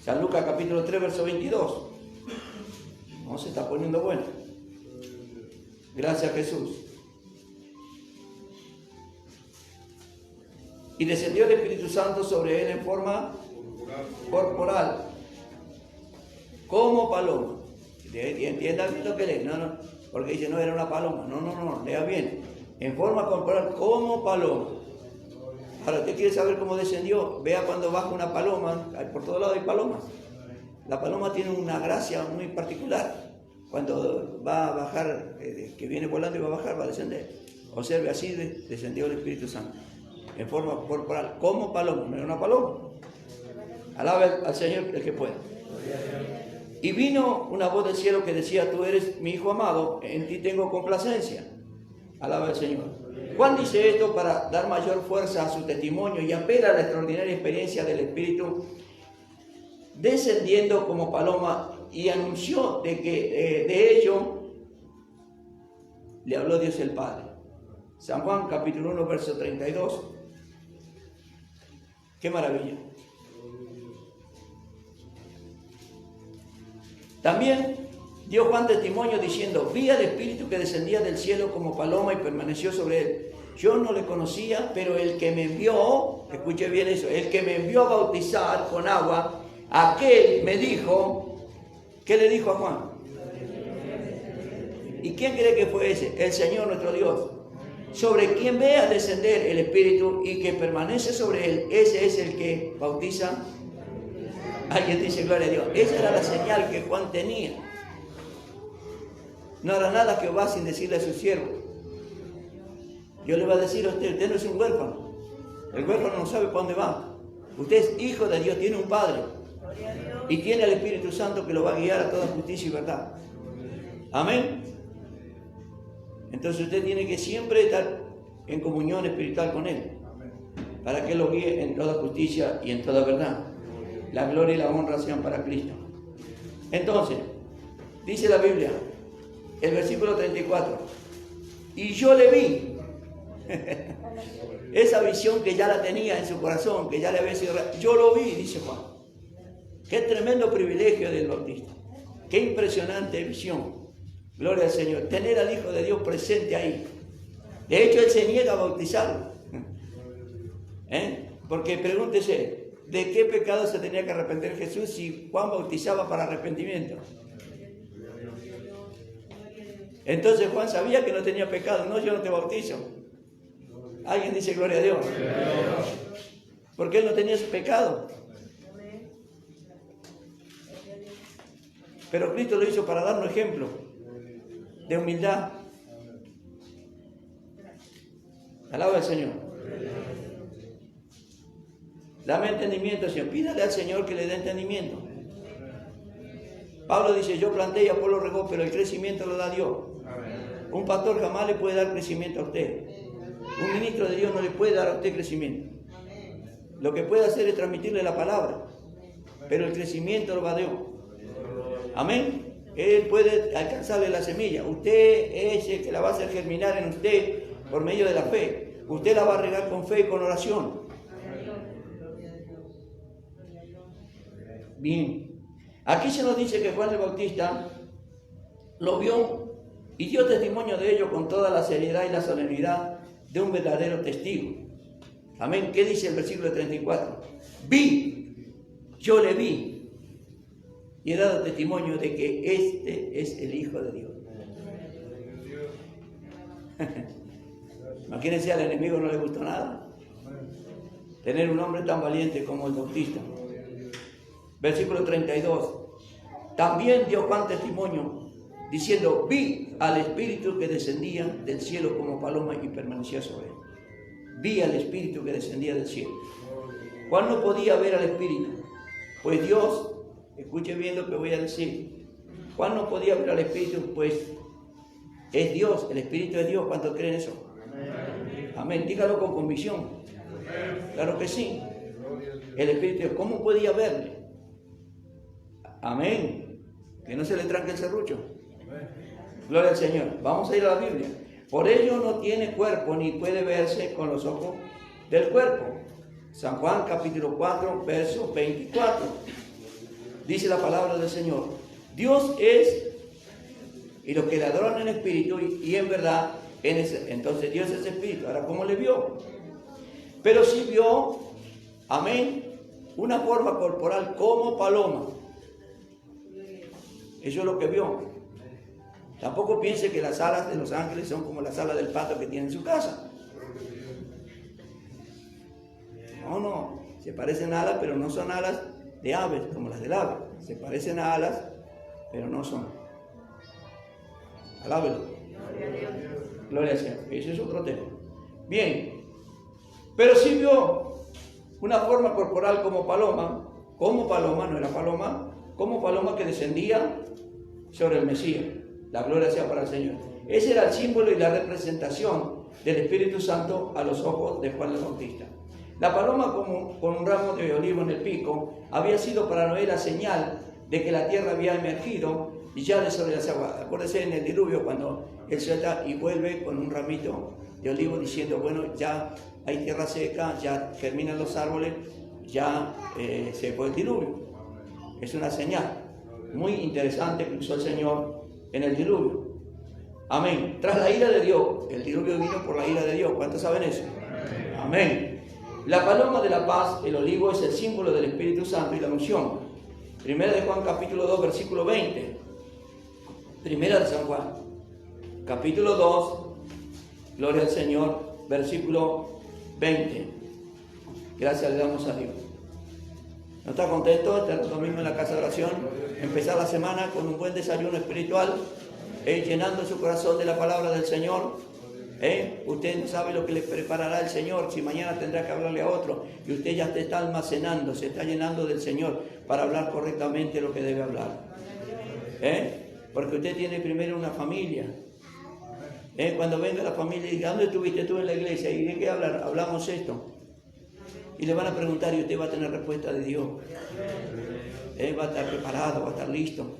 A: San Lucas capítulo 3, verso 22. No, se está poniendo bueno. Gracias, Jesús. Y descendió el Espíritu Santo sobre él en forma corporal, como paloma. Entienda bien lo que lee. No, porque dice, no era una paloma. No, lea bien. En forma corporal, como paloma. Ahora, ¿usted quiere saber cómo descendió? Vea cuando baja una paloma. Por todos lados hay palomas. La paloma tiene una gracia muy particular. Cuando va a bajar, que viene volando y va a bajar, va a descender. Observe, así descendió el Espíritu Santo. En forma corporal, como paloma. No era una paloma. Alaba al Señor el que pueda. Y vino una voz del cielo que decía: tú eres mi hijo amado, en ti tengo complacencia. Alaba al Señor. Juan dice esto para dar mayor fuerza a su testimonio y apela a la extraordinaria experiencia del Espíritu descendiendo como paloma, y anunció de que de ello le habló Dios el Padre. San Juan capítulo 1 verso 32. ¡Qué maravilla! También dio Juan testimonio diciendo: vi al Espíritu que descendía del cielo como paloma y permaneció sobre él. Yo no le conocía, pero el que me envió, escuche bien eso, el que me envió a bautizar con agua, aquel me dijo, ¿qué le dijo a Juan? ¿Y quién cree que fue ese? El Señor nuestro Dios. Sobre quien vea descender el Espíritu y que permanece sobre él, ese es el que bautiza. Alguien dice gloria a Dios. Esa era la señal que Juan tenía. No hará nada Jehová sin decirle a su siervo. Yo le voy a decir a usted: usted no es un huérfano. El huérfano no sabe para dónde va. Usted es hijo de Dios, tiene un Padre. Y tiene al Espíritu Santo que lo va a guiar a toda justicia y verdad. Amén. Entonces usted tiene que siempre estar en comunión espiritual con Él, para que lo guíe en toda justicia y en toda verdad. La gloria y la honra sean para Cristo. Entonces, dice la Biblia, el versículo 34, y yo le vi. Esa visión que ya la tenía en su corazón, que ya le había sido, yo lo vi, dice Juan. Qué tremendo privilegio del Bautista. Qué impresionante visión. Gloria al Señor. Tener al Hijo de Dios presente ahí. De hecho, Él se niega a bautizarlo. Porque pregúntese, ¿de qué pecado se tenía que arrepentir Jesús si Juan bautizaba para arrepentimiento? Entonces Juan sabía que no tenía pecado. No, yo no te bautizo. Alguien dice gloria a Dios. Porque él no tenía ese pecado. Pero Cristo lo hizo para darnos ejemplo de humildad. Alaba al Señor. Dame entendimiento, Señor. Pídale al Señor que le dé entendimiento. Pablo dice: yo planté y Apolo regó, pero el crecimiento lo da Dios. Un pastor jamás le puede dar crecimiento a usted. Un ministro de Dios no le puede dar a usted crecimiento. Lo que puede hacer es transmitirle la palabra, pero el crecimiento lo va a Dios. Amén. Él puede alcanzarle la semilla. Usted es el que la va a hacer germinar en usted por medio de la fe. Usted la va a regar con fe y con oración. Bien. Aquí se nos dice que Juan el Bautista lo vio y dio testimonio de ello con toda la seriedad y la solemnidad de un verdadero testigo. Amén. ¿Qué dice el versículo 34? Vi, yo le vi, y he dado testimonio de que este es el Hijo de Dios. Imagínense, al enemigo no le gustó nada tener un hombre tan valiente como el Bautista. Versículo 32. También dio Juan testimonio diciendo: vi al Espíritu que descendía del cielo como paloma y permanecía sobre él. Vi al Espíritu que descendía del cielo. Juan no podía ver al Espíritu, pues Dios, escuche bien lo que voy a decir, Juan no podía ver al Espíritu, pues es Dios, el Espíritu es Dios. ¿Cuántos creen eso? Amén. Dígalo con convicción. Claro que sí. El Espíritu, ¿cómo podía verle? Amén. Que no se le tranque el serrucho. Gloria al Señor. Vamos a ir a la Biblia. Por ello no tiene cuerpo ni puede verse con los ojos del cuerpo. San Juan capítulo 4 verso 24. Dice la palabra del Señor: Dios es, y los que le adoran en espíritu y en verdad, entonces Dios es espíritu. Ahora, ¿cómo le vio? Pero sí vio, amén, una forma corporal como paloma. Eso es lo que vio. Tampoco piense que las alas de los ángeles son como las alas del pato que tiene en su casa. No, se parecen a alas, pero no son alas de aves como las del ave. Se parecen a alas, pero no son. Alábelo. Gloria al Señor. Ese es otro tema. Bien. Pero sí vio una forma corporal como paloma, como paloma, no era paloma, como paloma que descendía sobre el Mesías. La gloria sea para el Señor. Ese era el símbolo y la representación del Espíritu Santo a los ojos de Juan el Bautista. La paloma con un ramo de olivo en el pico había sido para Noé la señal de que la tierra había emergido y ya de sobre las aguas. Acuérdense en el diluvio cuando él suelta y vuelve con un ramito de olivo diciendo, bueno, ya hay tierra seca, ya germinan los árboles, ya se fue el diluvio. Es una señal muy interesante que usó el Señor en el diluvio. Amén. Tras la ira de Dios, el diluvio vino por la ira de Dios. ¿Cuántos saben eso? Amén. La paloma de la paz, el olivo, es el símbolo del Espíritu Santo y la unción. Primera de Juan capítulo 2, versículo 20. Primera de San Juan, capítulo 2, gloria al Señor, versículo 20. Gracias le damos a Dios. ¿No está contento estar domingo en la casa de oración? Empezar la semana con un buen desayuno espiritual, llenando su corazón de la palabra del Señor. Usted no sabe lo que le preparará el Señor, si mañana tendrá que hablarle a otro, y usted ya está almacenando, se está llenando del Señor para hablar correctamente lo que debe hablar. Porque usted tiene primero una familia. Cuando venga la familia y diga, ¿dónde estuviste tú en la iglesia? ¿Y de qué hablar? Hablamos esto. Y le van a preguntar y usted va a tener respuesta de Dios. Va a estar preparado, va a estar listo.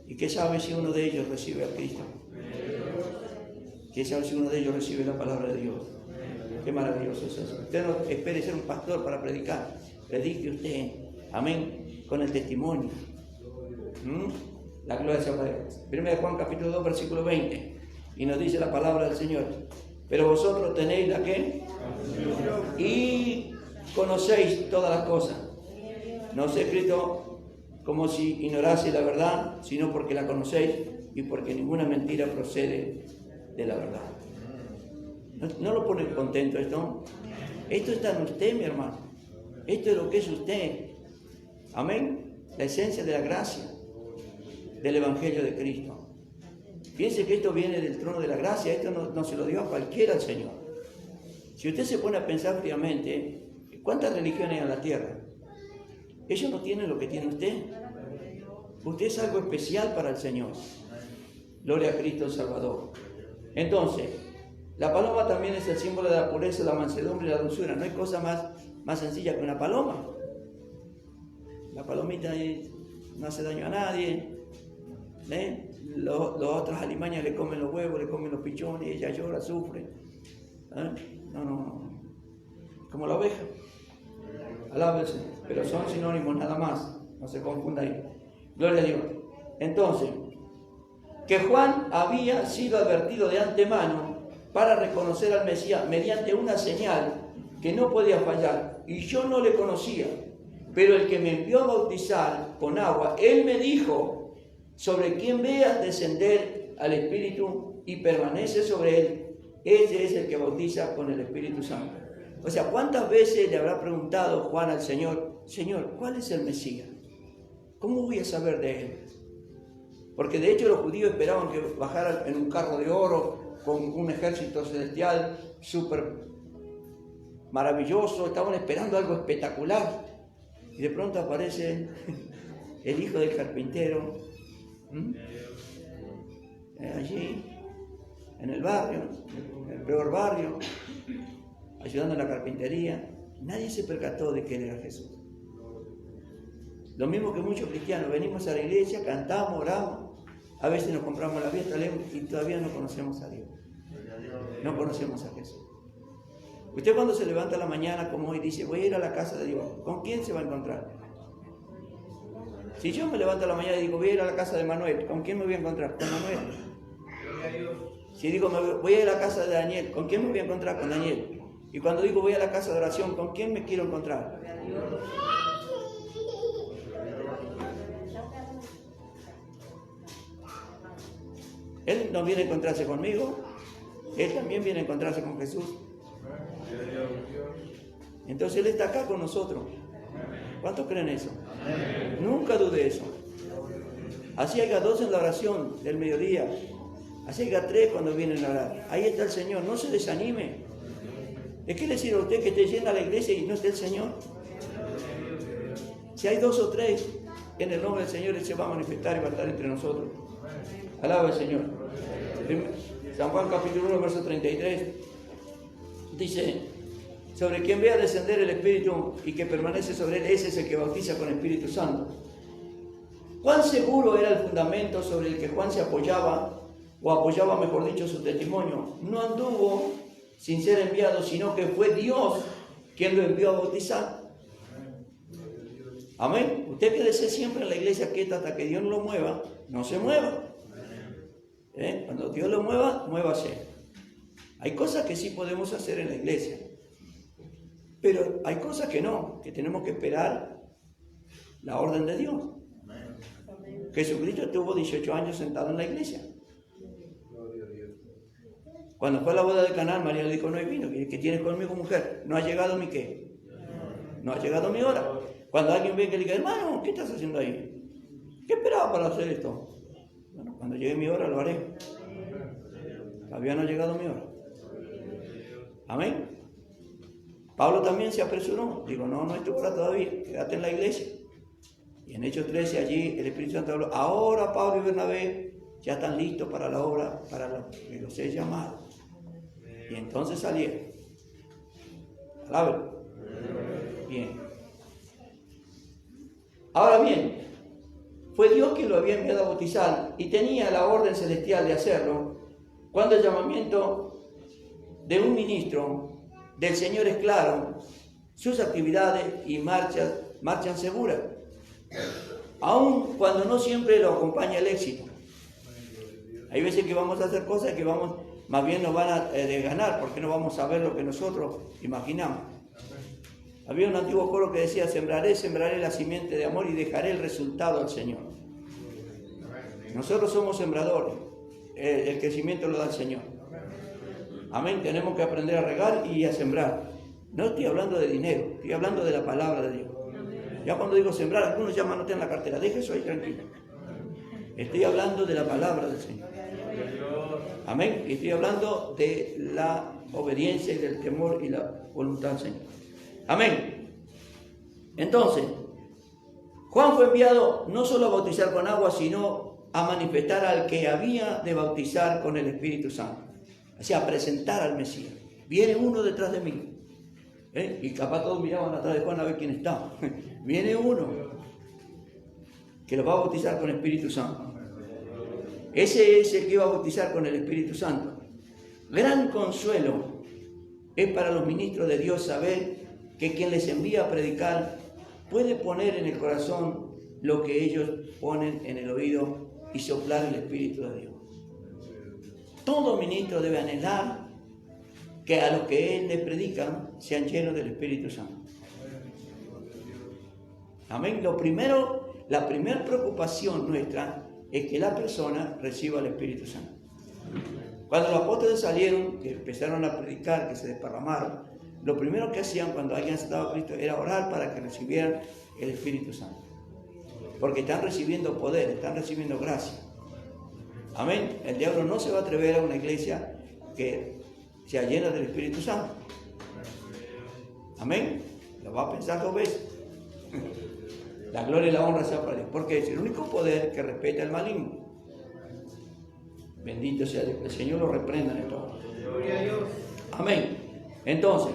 A: ¿Y qué sabe si uno de ellos recibe a Cristo? ¿Qué sabe si uno de ellos recibe la palabra de Dios? Qué maravilloso es eso. Usted no espere ser un pastor para predicar. Predique usted. Amén. Con el testimonio. La gloria sea para Dios. 1 Juan capítulo 2 versículo 20. Y nos dice la palabra del Señor. Pero vosotros tenéis la ¿qué? Y conocéis todas las cosas. No os he escrito como si ignorase la verdad, sino porque la conocéis y porque ninguna mentira procede de la verdad. ¿No lo pone contento esto? Esto está en usted, mi hermano. Esto es lo que es usted. Amén. La esencia de la gracia del Evangelio de Cristo. Piense que esto viene del trono de la gracia. Esto no se lo dio a cualquiera el Señor. Si usted se pone a pensar fríamente, ¿cuántas religiones hay en la tierra? Ellos no tienen lo que tiene usted. Usted es algo especial para el Señor. Gloria a Cristo el Salvador. Entonces, la paloma también es el símbolo de la pureza, la mansedumbre y la dulzura. No hay cosa más sencilla que una paloma. La palomita no hace daño a nadie. Los otros alimañas le comen los huevos, le comen los pichones, ella llora, sufre. No. Como la oveja. Alábese. Pero son sinónimos nada más. No se confunda ahí. Gloria a Dios. Entonces, que Juan había sido advertido de antemano para reconocer al Mesías mediante una señal que no podía fallar. Y yo no le conocía. Pero el que me envió a bautizar con agua, él me dijo, sobre quien veas descender al Espíritu y permanece sobre él, ese es el que bautiza con el Espíritu Santo. O sea, ¿cuántas veces le habrá preguntado Juan al Señor, Señor, ¿cuál es el Mesías? ¿Cómo voy a saber de él? Porque de hecho los judíos esperaban que bajara en un carro de oro con un ejército celestial súper maravilloso, estaban esperando algo espectacular. Y de pronto aparece el hijo del carpintero, allí, en el barrio, en el peor barrio, ayudando en la carpintería. Nadie se percató de que él era Jesús. Lo mismo que muchos cristianos, venimos a la iglesia, cantamos, oramos, a veces nos compramos la fiesta, leemos y todavía no conocemos a Dios. No conocemos a Jesús. Usted cuando se levanta a la mañana como hoy dice, voy a ir a la casa de Dios, ¿con quién se va a encontrar? Si yo me levanto a la mañana y digo, voy a ir a la casa de Manuel, ¿con quién me voy a encontrar? Con Manuel. Si digo, voy a ir a la casa de Daniel, ¿con quién me voy a encontrar? Con Daniel. Y cuando digo, voy a la casa de oración, ¿con quién me quiero encontrar? Él no viene a encontrarse conmigo, Él también viene a encontrarse con Jesús. Entonces Él está acá con nosotros. ¿Cuántos creen eso? Nunca dude eso. Así haya 2 en la oración del mediodía, así haya 3 cuando vienen a orar. Ahí está el Señor, no se desanime. ¿De qué le sirve a usted que esté llena la iglesia y no esté el Señor? Si hay 2 o 3 en el nombre del Señor, Él se va a manifestar y va a estar entre nosotros. Alaba al Señor. San Juan capítulo 1, verso 33. Dice, sobre quien vea descender el Espíritu y que permanece sobre él, ese es el que bautiza con Espíritu Santo. ¿Cuán seguro era el fundamento sobre el que Juan se apoyaba, o apoyaba, mejor dicho, su testimonio? No anduvo sin ser enviado, sino que fue Dios quien lo envió a bautizar. Amén. Usted quédese siempre en la iglesia quieta hasta que Dios no lo mueva, no se mueva. Cuando Dios lo mueva, muévase. Hay cosas que sí podemos hacer en la iglesia, pero hay cosas que no, que tenemos que esperar la orden de Dios. Jesucristo estuvo 18 años sentado en la iglesia. Cuando fue a la boda de Caná, María le dijo, no hay vino, ¿qué tienes conmigo, mujer? No ha llegado mi qué. No ha llegado mi hora. Cuando alguien ve que le diga, hermano, ¿qué estás haciendo ahí? ¿Qué esperaba para hacer esto? Bueno, cuando llegue mi hora lo haré. Todavía no ha llegado mi hora. Amén. Pablo también se apresuró. Digo, no es tu hora todavía, quédate en la iglesia. Y en Hechos 13 allí el Espíritu Santo habló, ahora Pablo y Bernabé ya están listos para la obra, para lo que los he llamado. Y entonces salieron. Alaben. Bien. Ahora bien, fue Dios quien lo había enviado a bautizar y tenía la orden celestial de hacerlo cuando el llamamiento de un ministro del Señor es claro, sus actividades y marchan seguras, aun cuando no siempre lo acompaña el éxito. Hay veces que vamos a hacer cosas que más bien nos van a desganar porque no vamos a ver lo que nosotros imaginamos. Había un antiguo coro que decía, sembraré la simiente de amor y dejaré el resultado al Señor. Nosotros somos sembradores, el crecimiento lo da el Señor. Amén, tenemos que aprender a regar y a sembrar. No estoy hablando de dinero, estoy hablando de la palabra de Dios. Ya cuando digo sembrar, algunos ya manotean la cartera, deje eso ahí tranquilo. Estoy hablando de la palabra del Señor. Amén, y estoy hablando de la obediencia y del temor y la voluntad del Señor. Amén. Entonces, Juan fue enviado no solo a bautizar con agua, sino a manifestar al que había de bautizar con el Espíritu Santo. O sea, a presentar al Mesías. Viene uno detrás de mí. Y capaz todos miraban atrás de Juan a ver quién estaba. Viene uno que lo va a bautizar con el Espíritu Santo. Ese es el que iba a bautizar con el Espíritu Santo. Gran consuelo es para los ministros de Dios saber que quien les envía a predicar puede poner en el corazón lo que ellos ponen en el oído y soplar el Espíritu de Dios. Todo ministro debe anhelar que a los que él les predica sean llenos del Espíritu Santo. Amén. La primera preocupación nuestra es que la persona reciba el Espíritu Santo. Cuando los apóstoles salieron, que empezaron a predicar, que se desparramaron, lo primero que hacían cuando alguien aceptaba a Cristo era orar para que recibieran el Espíritu Santo. Porque están recibiendo poder, están recibiendo gracia. Amén. El diablo no se va a atrever a una iglesia que sea llena del Espíritu Santo. Amén. Lo va a pensar 2 veces. La gloria y la honra sea para Dios. Porque es el único poder que respeta al maligno. Bendito sea Dios. El Señor lo reprenda en todo. Gloria a Dios. Amén. Entonces,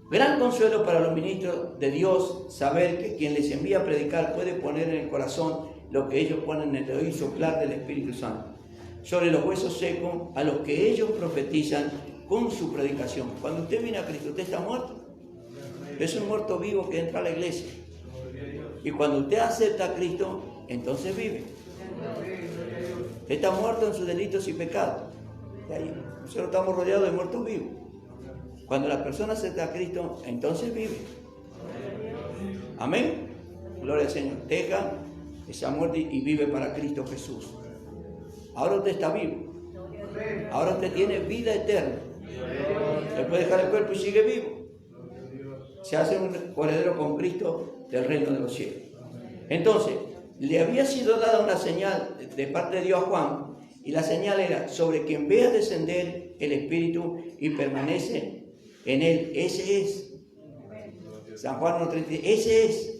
A: gran consuelo para los ministros de Dios saber que quien les envía a predicar puede poner en el corazón lo que ellos ponen en el oído y soplar del Espíritu Santo sobre los huesos secos a los que ellos profetizan con su predicación. Cuando usted viene a Cristo, usted está muerto. Es un muerto vivo que entra a la iglesia. Y cuando usted acepta a Cristo, entonces vive. Usted está muerto en sus delitos y pecados. Nosotros estamos rodeados de muertos vivos. Cuando la persona acepta a Cristo, entonces vive. Amén. Gloria al Señor. Deja esa muerte y vive para Cristo Jesús. Ahora usted está vivo. Ahora usted tiene vida eterna. Usted puede dejar el cuerpo y sigue vivo. Se hace un heredero con Cristo del reino de los cielos. Entonces, le había sido dada una señal de parte de Dios a Juan, y la señal era sobre quien vea descender el Espíritu y permanece en él. Ese es. San Juan 1.30, ese es.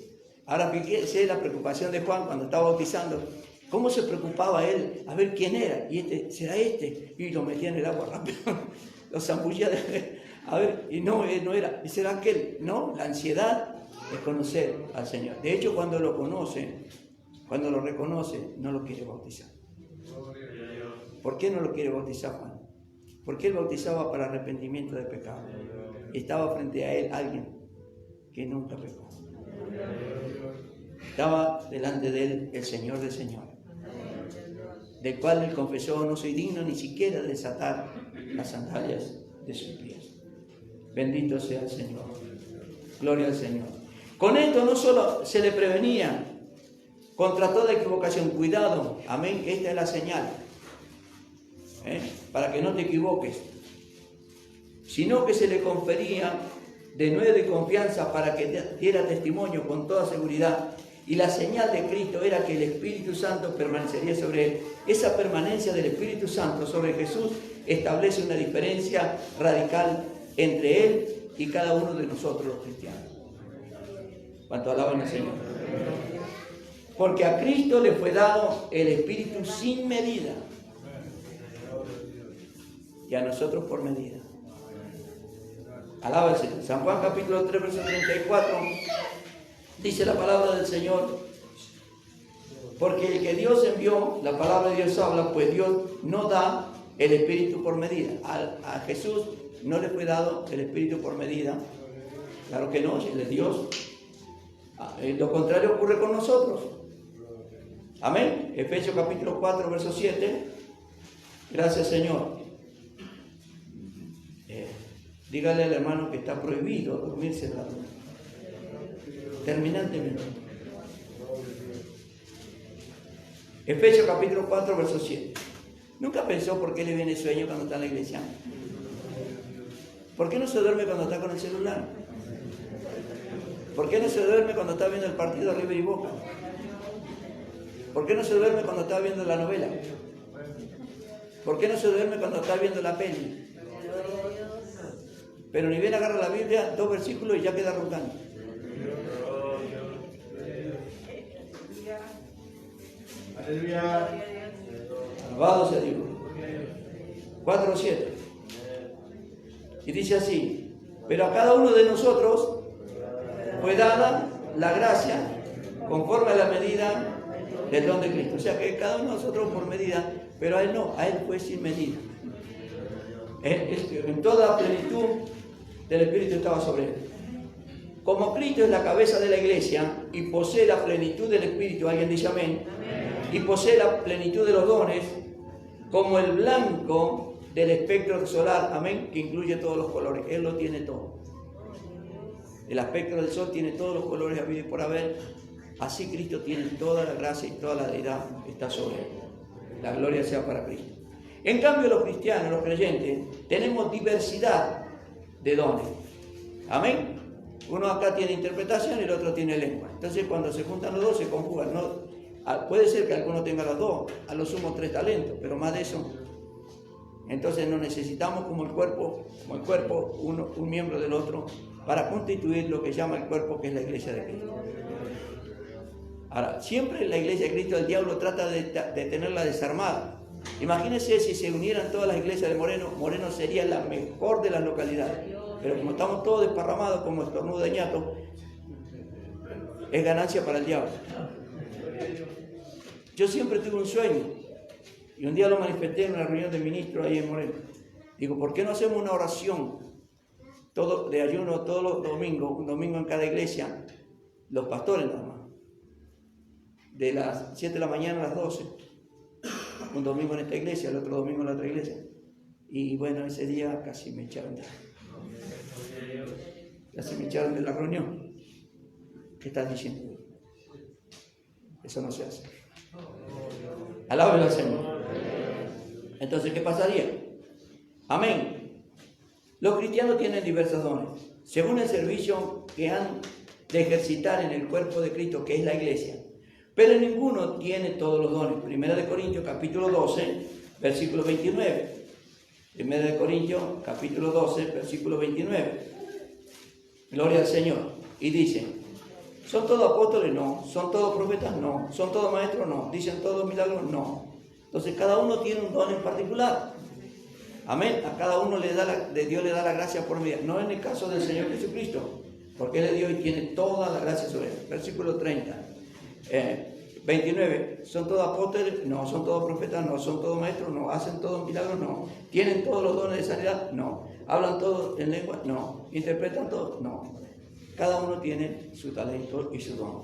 A: Ahora fíjese la preocupación de Juan cuando estaba bautizando. ¿Cómo se preocupaba él? A ver quién era. Y este, ¿será este? Y lo metía en el agua rápido. Lo zambullía. A ver, y no era. ¿Y será aquel? No, la ansiedad es conocer al Señor. De hecho, cuando lo conoce, cuando lo reconoce, no lo quiere bautizar. ¿Por qué no lo quiere bautizar Juan? Porque él bautizaba para arrepentimiento de pecado. Estaba frente a él alguien que nunca pecó. Estaba delante de él el Señor del Señor, del cual él confesó: no soy digno ni siquiera de desatar las sandalias de sus pies. Bendito sea el Señor. Gloria al Señor. Con esto no solo se le prevenía contra toda equivocación. Cuidado, amén, que esta es la señal, para que no te equivoques. Sino que se le confería de nuevo y confianza para que diera testimonio con toda seguridad. Y la señal de Cristo era que el Espíritu Santo permanecería sobre él. Esa permanencia del Espíritu Santo sobre Jesús establece una diferencia radical entre él y cada uno de nosotros los cristianos. ¿Cuánto alaban al Señor? Porque a Cristo le fue dado el Espíritu sin medida, y a nosotros por medida. Alaba al Señor. San Juan capítulo 3, verso 34, dice la palabra del Señor: porque el que Dios envió, la palabra de Dios habla, pues Dios no da el Espíritu por medida. A Jesús no le fue dado el Espíritu por medida. Claro que no, Él es Dios. Lo contrario ocurre con nosotros. Amén. Efesios capítulo 4, verso 7. Gracias, Señor. Dígale al hermano que está prohibido dormirse en la luna. Terminantemente. Efesios capítulo 4, verso 7. ¿Nunca pensó por qué le viene sueño cuando está en la iglesia? ¿Por qué no se duerme cuando está con el celular? ¿Por qué no se duerme cuando está viendo el partido River y Boca? ¿Por qué no se duerme cuando está viendo la novela? ¿Por qué no se duerme cuando está viendo la peli? Pero ni bien agarra la Biblia, 2 versículos y ya queda roncando.
B: Aleluya.
A: Alabado sea Dios. 4:7. Y dice así: pero a cada uno de nosotros fue dada la gracia conforme a la medida del don de Cristo. O sea que cada uno de nosotros por medida, pero a él no, a él fue sin medida. En toda la plenitud del Espíritu estaba sobre él. Como Cristo es la cabeza de la iglesia y posee la plenitud del Espíritu, alguien dice amén, y posee la plenitud de los dones, como el blanco del espectro solar, amén, que incluye todos los colores. Él lo tiene todo. El espectro del sol tiene todos los colores habidos y por haber. Así Cristo tiene toda la gracia y toda la deidad que está sobre él. La gloria sea para Cristo. En cambio, los cristianos, los creyentes, tenemos diversidad de dones. Amén. Uno acá tiene interpretación y el otro tiene lengua. Entonces, cuando se juntan los dos, se conjugan. No, puede ser que alguno tenga los dos, a lo sumo 3 talentos, pero más de eso. Entonces, no necesitamos como el cuerpo, un miembro del otro, para constituir lo que llama el cuerpo, que es la iglesia de Cristo. Ahora, siempre la iglesia de Cristo, el diablo trata de tenerla desarmada. Imagínense si se unieran todas las iglesias de Moreno. Moreno sería la mejor de las localidades. Pero como estamos todos desparramados como estornudo de ñato, es ganancia para el diablo. Yo siempre tuve un sueño y un día lo manifesté en una reunión de ministros ahí en Moreno. Digo, ¿por qué no hacemos una oración de ayuno todos los domingos, un domingo en cada iglesia, los pastores nada más, de las 7 de la mañana a las 12, un domingo en esta iglesia, el otro domingo en la otra iglesia? Y bueno, ese día casi me echaron de la reunión. ¿Qué estás diciendo? Eso no se hace. Alábelo al Señor. Entonces, ¿qué pasaría? Amén. Los cristianos tienen diversos dones, según el servicio que han de ejercitar en el cuerpo de Cristo, que es la iglesia. Pero ninguno tiene todos los dones. Primera de Corintios, capítulo 12, versículo 29. Primera de Corintios, capítulo 12, versículo 29. Gloria al Señor. y dicen, ¿son todos apóstoles? No. ¿Son todos profetas? No. ¿Son todos maestros? No. ¿Dicen todos milagros? No. Entonces cada uno tiene un don en particular. Amén. A cada uno Dios le da la gracia por medio. No en el caso del Señor Jesucristo, porque Él es Dios y tiene toda la gracia sobre Él. Versículo 30. 29. ¿Son todos apóstoles? No. ¿Son todos profetas? No. ¿Son todos maestros? No. ¿Hacen todos milagros? No. ¿Tienen todos los dones de sanidad? No. ¿Hablan todos en lengua? No. ¿Interpretan todos? No. Cada uno tiene su talento y su don.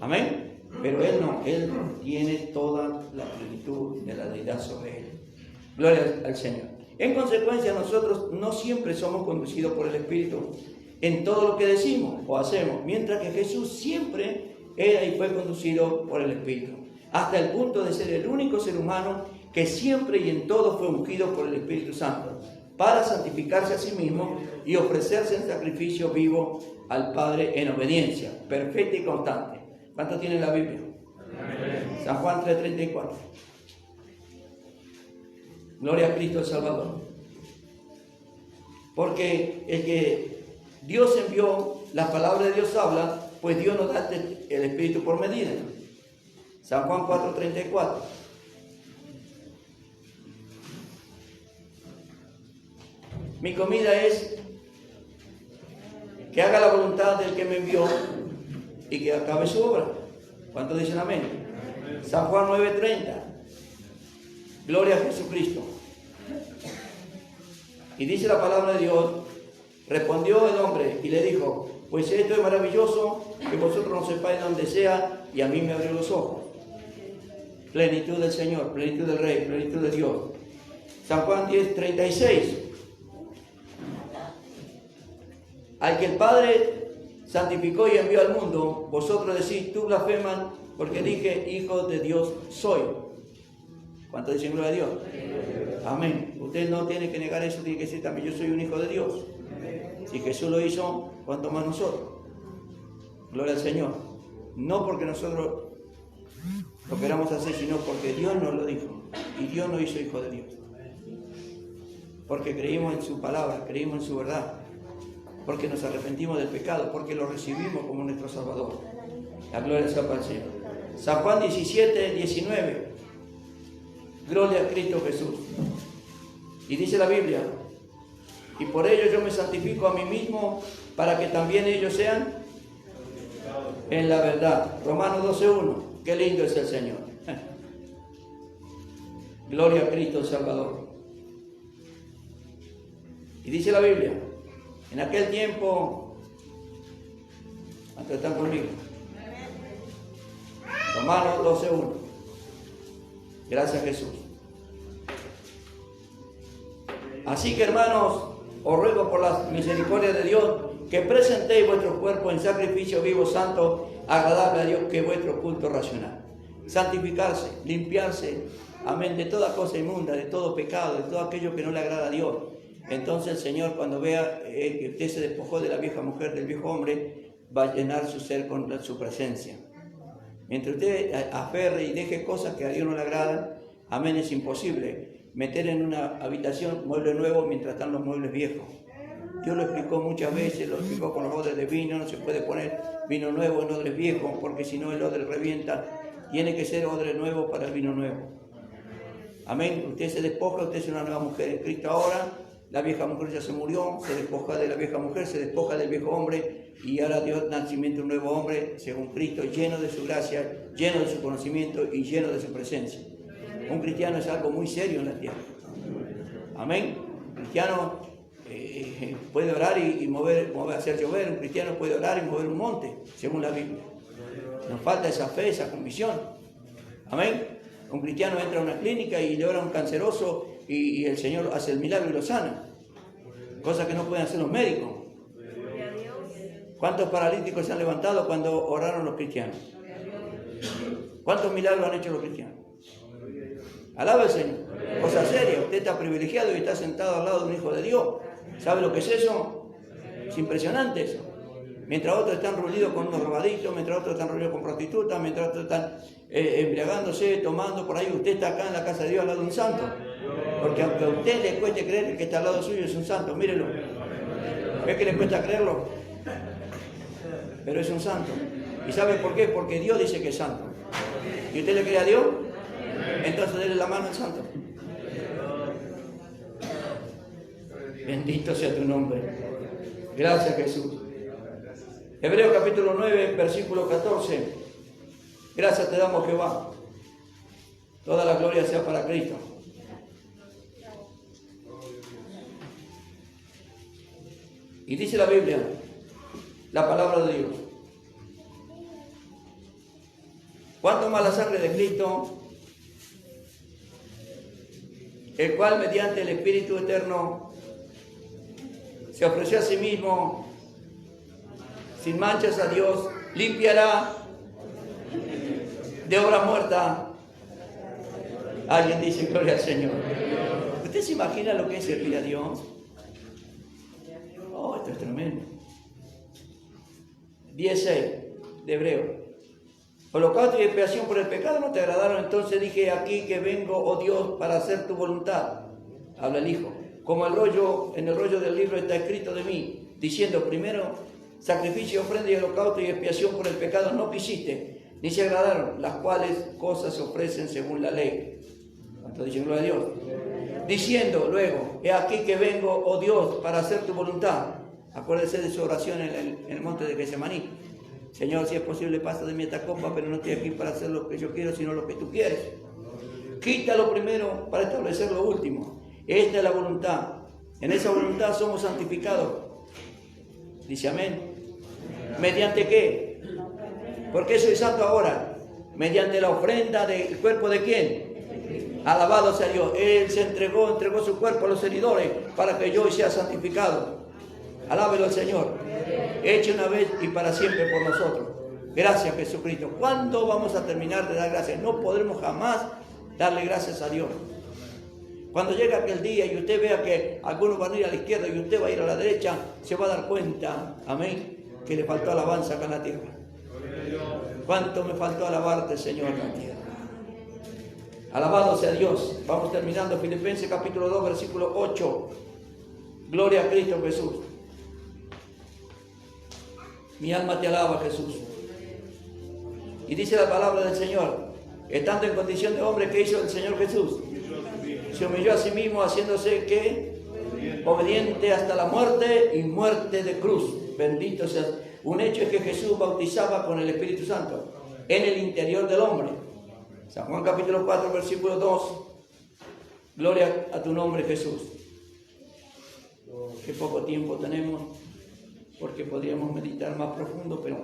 A: Amén. Pero Él no. Él tiene toda la plenitud de la deidad sobre Él. Gloria al Señor. En consecuencia, nosotros no siempre somos conducidos por el Espíritu en todo lo que decimos o hacemos, mientras que Jesús siempre era y fue conducido por el Espíritu, hasta el punto de ser el único ser humano que siempre y en todo fue ungido por el Espíritu Santo, para santificarse a sí mismo y ofrecerse en sacrificio vivo al Padre en obediencia, perfecta y constante. ¿Cuánto tiene la Biblia? Amén. San Juan 3:34. Gloria a Cristo el Salvador. Porque el que Dios envió, la palabra de Dios habla, pues Dios nos da el Espíritu por medida. San Juan 4:34. Mi comida es que haga la voluntad del que me envió y que acabe su obra. ¿Cuántos dicen amén? San Juan 9:30. Gloria a Jesucristo. Y dice la palabra de Dios, respondió el hombre y le dijo, pues esto es maravilloso, que vosotros no sepáis dónde sea, y a mí me abrió los ojos. Plenitud del Señor, plenitud del Rey, plenitud de Dios. San Juan 10:36. Al que el Padre santificó y envió al mundo, vosotros decís, tú blasfemas, porque dije, hijo de Dios soy. ¿Cuánto dicen gloria a Dios? Amén. Usted no tiene que negar eso, tiene que decir también, yo soy un hijo de Dios. Si Jesús lo hizo, ¿cuánto más nosotros? Gloria al Señor. No porque nosotros lo queramos hacer, sino porque Dios nos lo dijo. Y Dios nos hizo hijo de Dios. Porque creímos en su palabra, creímos en su verdad. Porque nos arrepentimos del pecado, porque lo recibimos como nuestro Salvador. La gloria sea para el Señor. San Juan 17:19. Gloria a Cristo Jesús. Y dice la Biblia, y por ello yo me santifico a mí mismo, para que también ellos sean en la verdad. Romanos 12:1. Qué lindo es el Señor. Gloria a Cristo el Salvador. Y dice la Biblia, en aquel tiempo, ¿cuántos están conmigo? Romanos 12:1. Gracias Jesús. Así que hermanos, os ruego por la misericordia de Dios que presentéis vuestro cuerpo en sacrificio vivo, santo, agradable a Dios, que es vuestro culto racional. Santificarse, limpiarse, amén, de toda cosa inmunda, de todo pecado, de todo aquello que no le agrada a Dios. Entonces el Señor, cuando vea que usted se despojó de la vieja mujer, del viejo hombre, va a llenar su ser con su presencia. Mientras usted aferre y deje cosas que a Dios no le agradan, amén, es imposible meter en una habitación muebles nuevos mientras están los muebles viejos. Dios lo explicó muchas veces, lo explicó con los odres de vino, no se puede poner vino nuevo en odres viejos, porque si no el odre revienta. Tiene que ser odre nuevo para el vino nuevo. Amén. Usted se despoja, usted es una nueva mujer en Cristo ahora. La vieja mujer ya se murió, se despoja de la vieja mujer, se despoja del viejo hombre, y ahora Dios nacimiento un nuevo hombre, según Cristo, lleno de su gracia, lleno de su conocimiento y lleno de su presencia. Un cristiano es algo muy serio en la tierra. Amén. Un cristiano puede orar y mover, hacer llover. Un cristiano puede orar y mover un monte, según la Biblia. Nos falta esa fe, esa convicción. Amén. Un cristiano entra a una clínica y le ora a un canceroso y el Señor hace el milagro y lo sana. Cosa que no pueden hacer los médicos. ¿Cuántos paralíticos se han levantado cuando oraron los cristianos? ¿Cuántos milagros han hecho los cristianos? Alaba al Señor. Cosa seria. Usted está privilegiado y está sentado al lado de un hijo de Dios. ¿Sabe lo que es eso? Es impresionante eso. Mientras otros están reunidos con unos drogaditos, mientras otros están reunidos con prostitutas, mientras otros están embriagándose, tomando por ahí, usted está acá en la casa de Dios al lado de un santo. Porque aunque a usted le cueste creer que el que está al lado suyo es un santo, mírelo. ¿Ves que le cuesta creerlo? pero es un santo. ¿Y sabe por qué? Porque Dios dice que es santo. ¿Y usted le cree a Dios? Entonces déle la mano al santo. Bendito sea tu nombre. Gracias, Jesús. Hebreos capítulo 9, versículo 14. Gracias te damos, Jehová. Toda la gloria sea para Cristo. Y dice la Biblia, la palabra de Dios: cuánto más la sangre de Cristo, el cual mediante el Espíritu Eterno se ofreció a sí mismo sin manchas a Dios, limpiará de obra muerta. Alguien dice gloria al Señor. ¿Usted se imagina lo que es servir a Dios? Oh, esto es tremendo. 10:6 de Hebreo. Holocausto y expiación por el pecado no te agradaron, entonces dije aquí que vengo, oh Dios, para hacer tu voluntad. Habla el Hijo. Como en el rollo del libro está escrito de mí, diciendo: primero sacrificio, ofrenda y holocausto y expiación por el pecado no quisiste, ni se agradaron, las cuales cosas se ofrecen según la ley. ¿Cuánto dicen gloria a Dios? Diciendo luego: he aquí que vengo, oh Dios, para hacer tu voluntad. Acuérdese de su oración en el monte de Getsemaní. Señor, si es posible, pasa de mí esta copa, pero no estoy aquí para hacer lo que yo quiero, sino lo que tú quieres. Quítalo primero para establecer lo último. Esta es la voluntad. En esa voluntad somos santificados. Dice amén. ¿Mediante qué? ¿Por qué soy santo ahora? Mediante la ofrenda del cuerpo de ¿quién? Alabado sea Dios. Él se entregó su cuerpo a los heridores para que yo hoy sea santificado. Alábelo al Señor. Hecho una vez y para siempre por nosotros. Gracias, Jesucristo. ¿Cuándo vamos a terminar de dar gracias? No podremos jamás darle gracias a Dios. Cuando llega aquel día y usted vea que algunos van a ir a la izquierda y usted va a ir a la derecha, se va a dar cuenta, amén, que le faltó alabanza acá en la tierra. ¿Cuánto me faltó alabarte, Señor, en la tierra? Alabado sea Dios. Vamos terminando. Filipenses capítulo 2, versículo 8. Gloria a Cristo Jesús. Mi alma te alaba, Jesús. Y dice la palabra del Señor: estando en condición de hombre, ¿qué hizo el Señor Jesús? Se humilló a sí mismo, haciéndose ¿qué? Obediente hasta la muerte, y muerte de cruz. Bendito sea. Un hecho es que Jesús bautizaba con el Espíritu Santo en el interior del hombre. San Juan capítulo 4, versículo 2. Gloria a tu nombre, Jesús. Qué poco tiempo tenemos, porque podríamos meditar más profundo, pero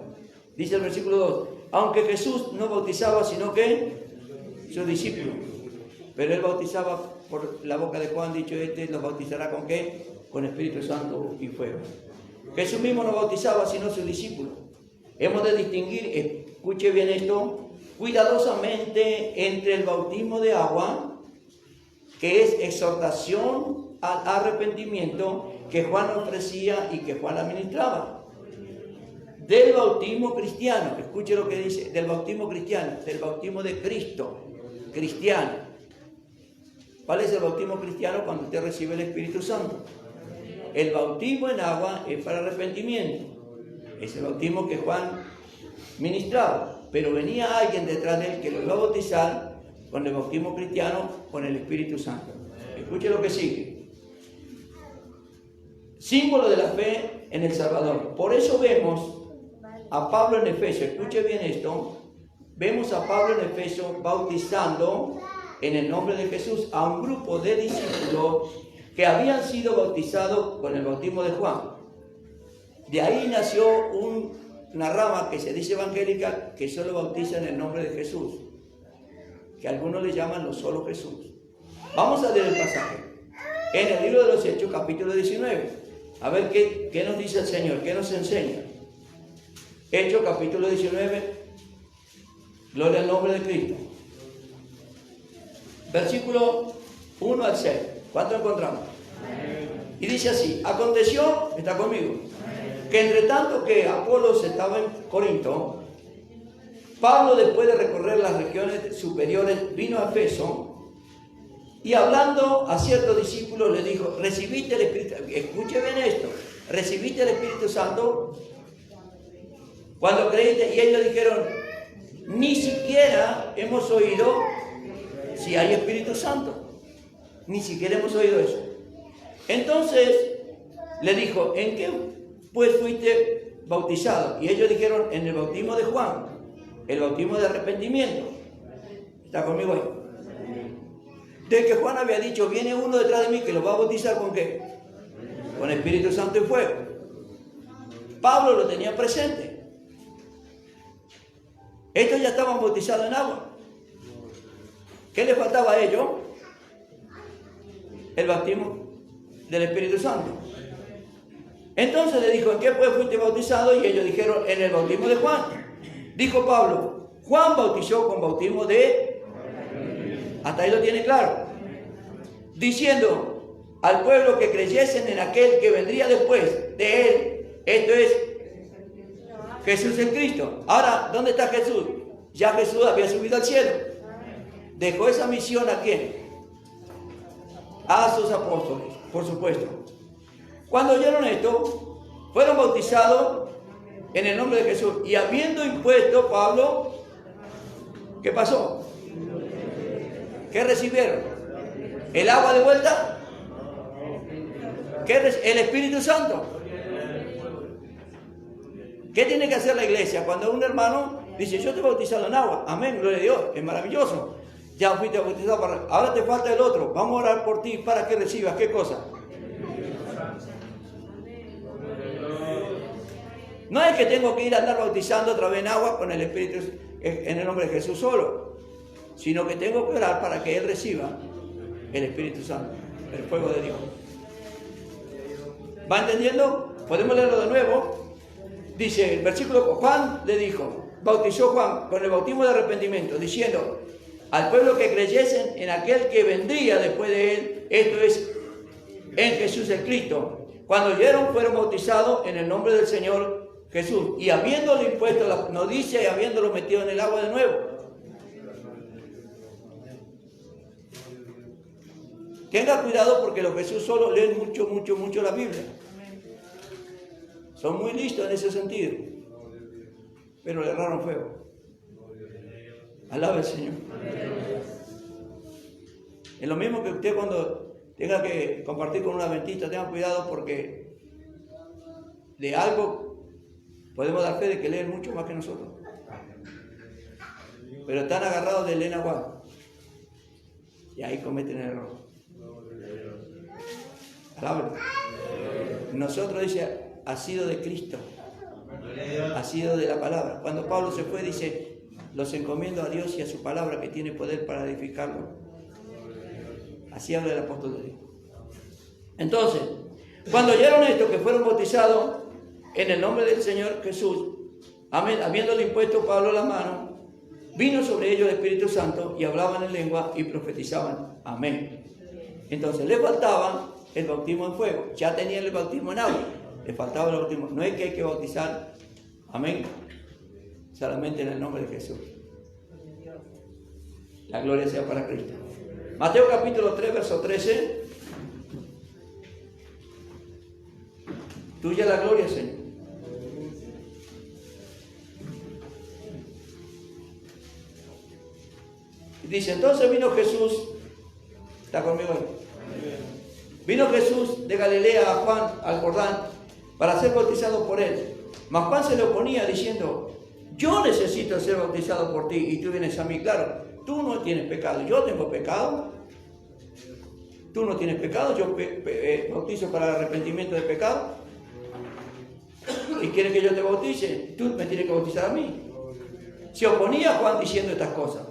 A: dice el versículo 2: aunque Jesús no bautizaba, sino que sus discípulos. Pero él bautizaba por la boca de Juan, dicho los bautizará ¿con qué? Con Espíritu Santo y fuego. Jesús mismo no bautizaba, sino sus discípulos. Hemos de distinguir, escuche bien esto, cuidadosamente entre el bautismo de agua, que es exhortación al arrepentimiento, que Juan ofrecía y que Juan administraba, del bautismo cristiano. Escuche lo que dice, del bautismo cristiano, del bautismo de Cristo, cristiano. ¿Cuál es el bautismo cristiano? Cuando usted recibe el Espíritu Santo. El bautismo en agua es para arrepentimiento. Es el bautismo que Juan ministraba. Pero venía alguien detrás de él que lo iba a bautizar con el bautismo cristiano, con el Espíritu Santo. Escuche lo que sigue. Símbolo de la fe en el Salvador. Por eso vemos a Pablo en Efesios. Escuche bien esto. Vemos a Pablo en Efesios bautizando en el nombre de Jesús a un grupo de discípulos que habían sido bautizados con el bautismo de Juan. De ahí nació una rama que se dice evangélica, que solo bautiza en el nombre de Jesús, que algunos le llaman los solo Jesús. Vamos a leer el pasaje en el libro de los Hechos, capítulo 19, a ver qué nos dice el Señor, qué nos enseña. Hechos capítulo 19, gloria al nombre de Cristo. Versículo 1 al 6. ¿Cuánto encontramos? Y dice así: aconteció, está conmigo, que entre tanto que Apolos estaba en Corinto, Pablo, después de recorrer las regiones superiores, vino a Efeso y hablando a ciertos discípulos le dijo: recibiste el Espíritu. Escuche bien esto: recibiste el Espíritu Santo Cuando creíste, y ellos dijeron, ni siquiera hemos oído si hay Espíritu Santo. Ni siquiera hemos oído eso. Entonces le dijo, ¿en qué pues fuiste bautizado? Y ellos dijeron, en el bautismo de Juan, el bautismo de arrepentimiento. ¿Está conmigo ahí? De que Juan había dicho, viene uno detrás de mí que lo va a bautizar ¿con qué? Con Espíritu Santo y fuego. Pablo lo tenía presente. Estos ya estaban bautizados en agua. ¿Qué les faltaba a ellos? El bautismo del Espíritu Santo. Entonces le dijo, ¿en qué pues fuiste bautizado? Y ellos dijeron, en el bautismo de Juan. Dijo Pablo, Juan bautizó con bautismo de... Hasta ahí lo tiene claro. Diciendo al pueblo que creyesen en aquel que vendría después de él. Esto es Jesús el Cristo. Ahora, ¿dónde está Jesús? Ya Jesús había subido al cielo. Dejó esa misión ¿a quién? A sus apóstoles, por supuesto. Cuando oyeron esto, fueron bautizados en el nombre de Jesús. Y habiendo impuesto Pablo, ¿qué pasó? ¿Qué recibieron? ¿El agua de vuelta? ¿El Espíritu Santo? ¿Qué tiene que hacer la iglesia? Cuando un hermano dice, yo te he bautizado en agua, amén, gloria a Dios, es maravilloso. Ya fuiste bautizado, ahora te falta el otro, vamos a orar por ti para que recibas, ¿qué cosa? No es que tengo que ir a andar bautizando otra vez en agua con el Espíritu, en el nombre de Jesús solo, sino que tengo que orar para que Él reciba el Espíritu Santo, el fuego de Dios. ¿Va entendiendo? Podemos leerlo de nuevo. Dice el versículo, Juan le dijo, bautizó Juan con el bautismo de arrepentimiento, diciendo al pueblo que creyesen en aquel que vendría después de él, esto es, en Jesús el Cristo. Cuando oyeron, fueron bautizados en el nombre del Señor Jesús. Y habiéndolo impuesto, no dice habiéndolo metido en el agua de nuevo. Tenga cuidado porque los Jesús solo leen mucho la Biblia. Son muy listos en ese sentido. Pero le erraron fuego. Alaba al Señor. Es lo mismo que usted cuando tenga que compartir con un adventista, tenga cuidado porque de algo podemos dar fe de que leen mucho más que nosotros. Pero están agarrados de leer agua. Y ahí cometen el error. Alaba. Nosotros dice, ha sido de Cristo, ha sido de la palabra. Cuando Pablo se fue dice, los encomiendo a Dios y a su palabra que tiene poder para edificarlo. Así habla el apóstol de Dios. Entonces, cuando oyeron esto, que fueron bautizados en el nombre del Señor Jesús, amén, habiéndole impuesto Pablo la mano, vino sobre ellos el Espíritu Santo y hablaban en lengua y profetizaban. Amén. Entonces, le faltaba el bautismo en fuego. Ya tenían el bautismo en agua. Le faltaba el bautismo. No es que hay que bautizar, amén, solamente en el nombre de Jesús. La gloria sea para Cristo. Mateo capítulo 3, verso 13. Tuya la gloria, Señor. Dice, entonces vino Jesús, ¿está conmigo ahí? Vino Jesús de Galilea a Juan al Jordán para ser bautizado por él. Mas Juan se le oponía diciendo, yo necesito ser bautizado por ti y tú vienes a mí. Claro, tú no tienes pecado, yo tengo pecado. Tú no tienes pecado, yo bautizo para arrepentimiento de pecado. ¿Y quieres que yo te bautice? Tú me tienes que bautizar a mí. Se oponía Juan diciendo estas cosas.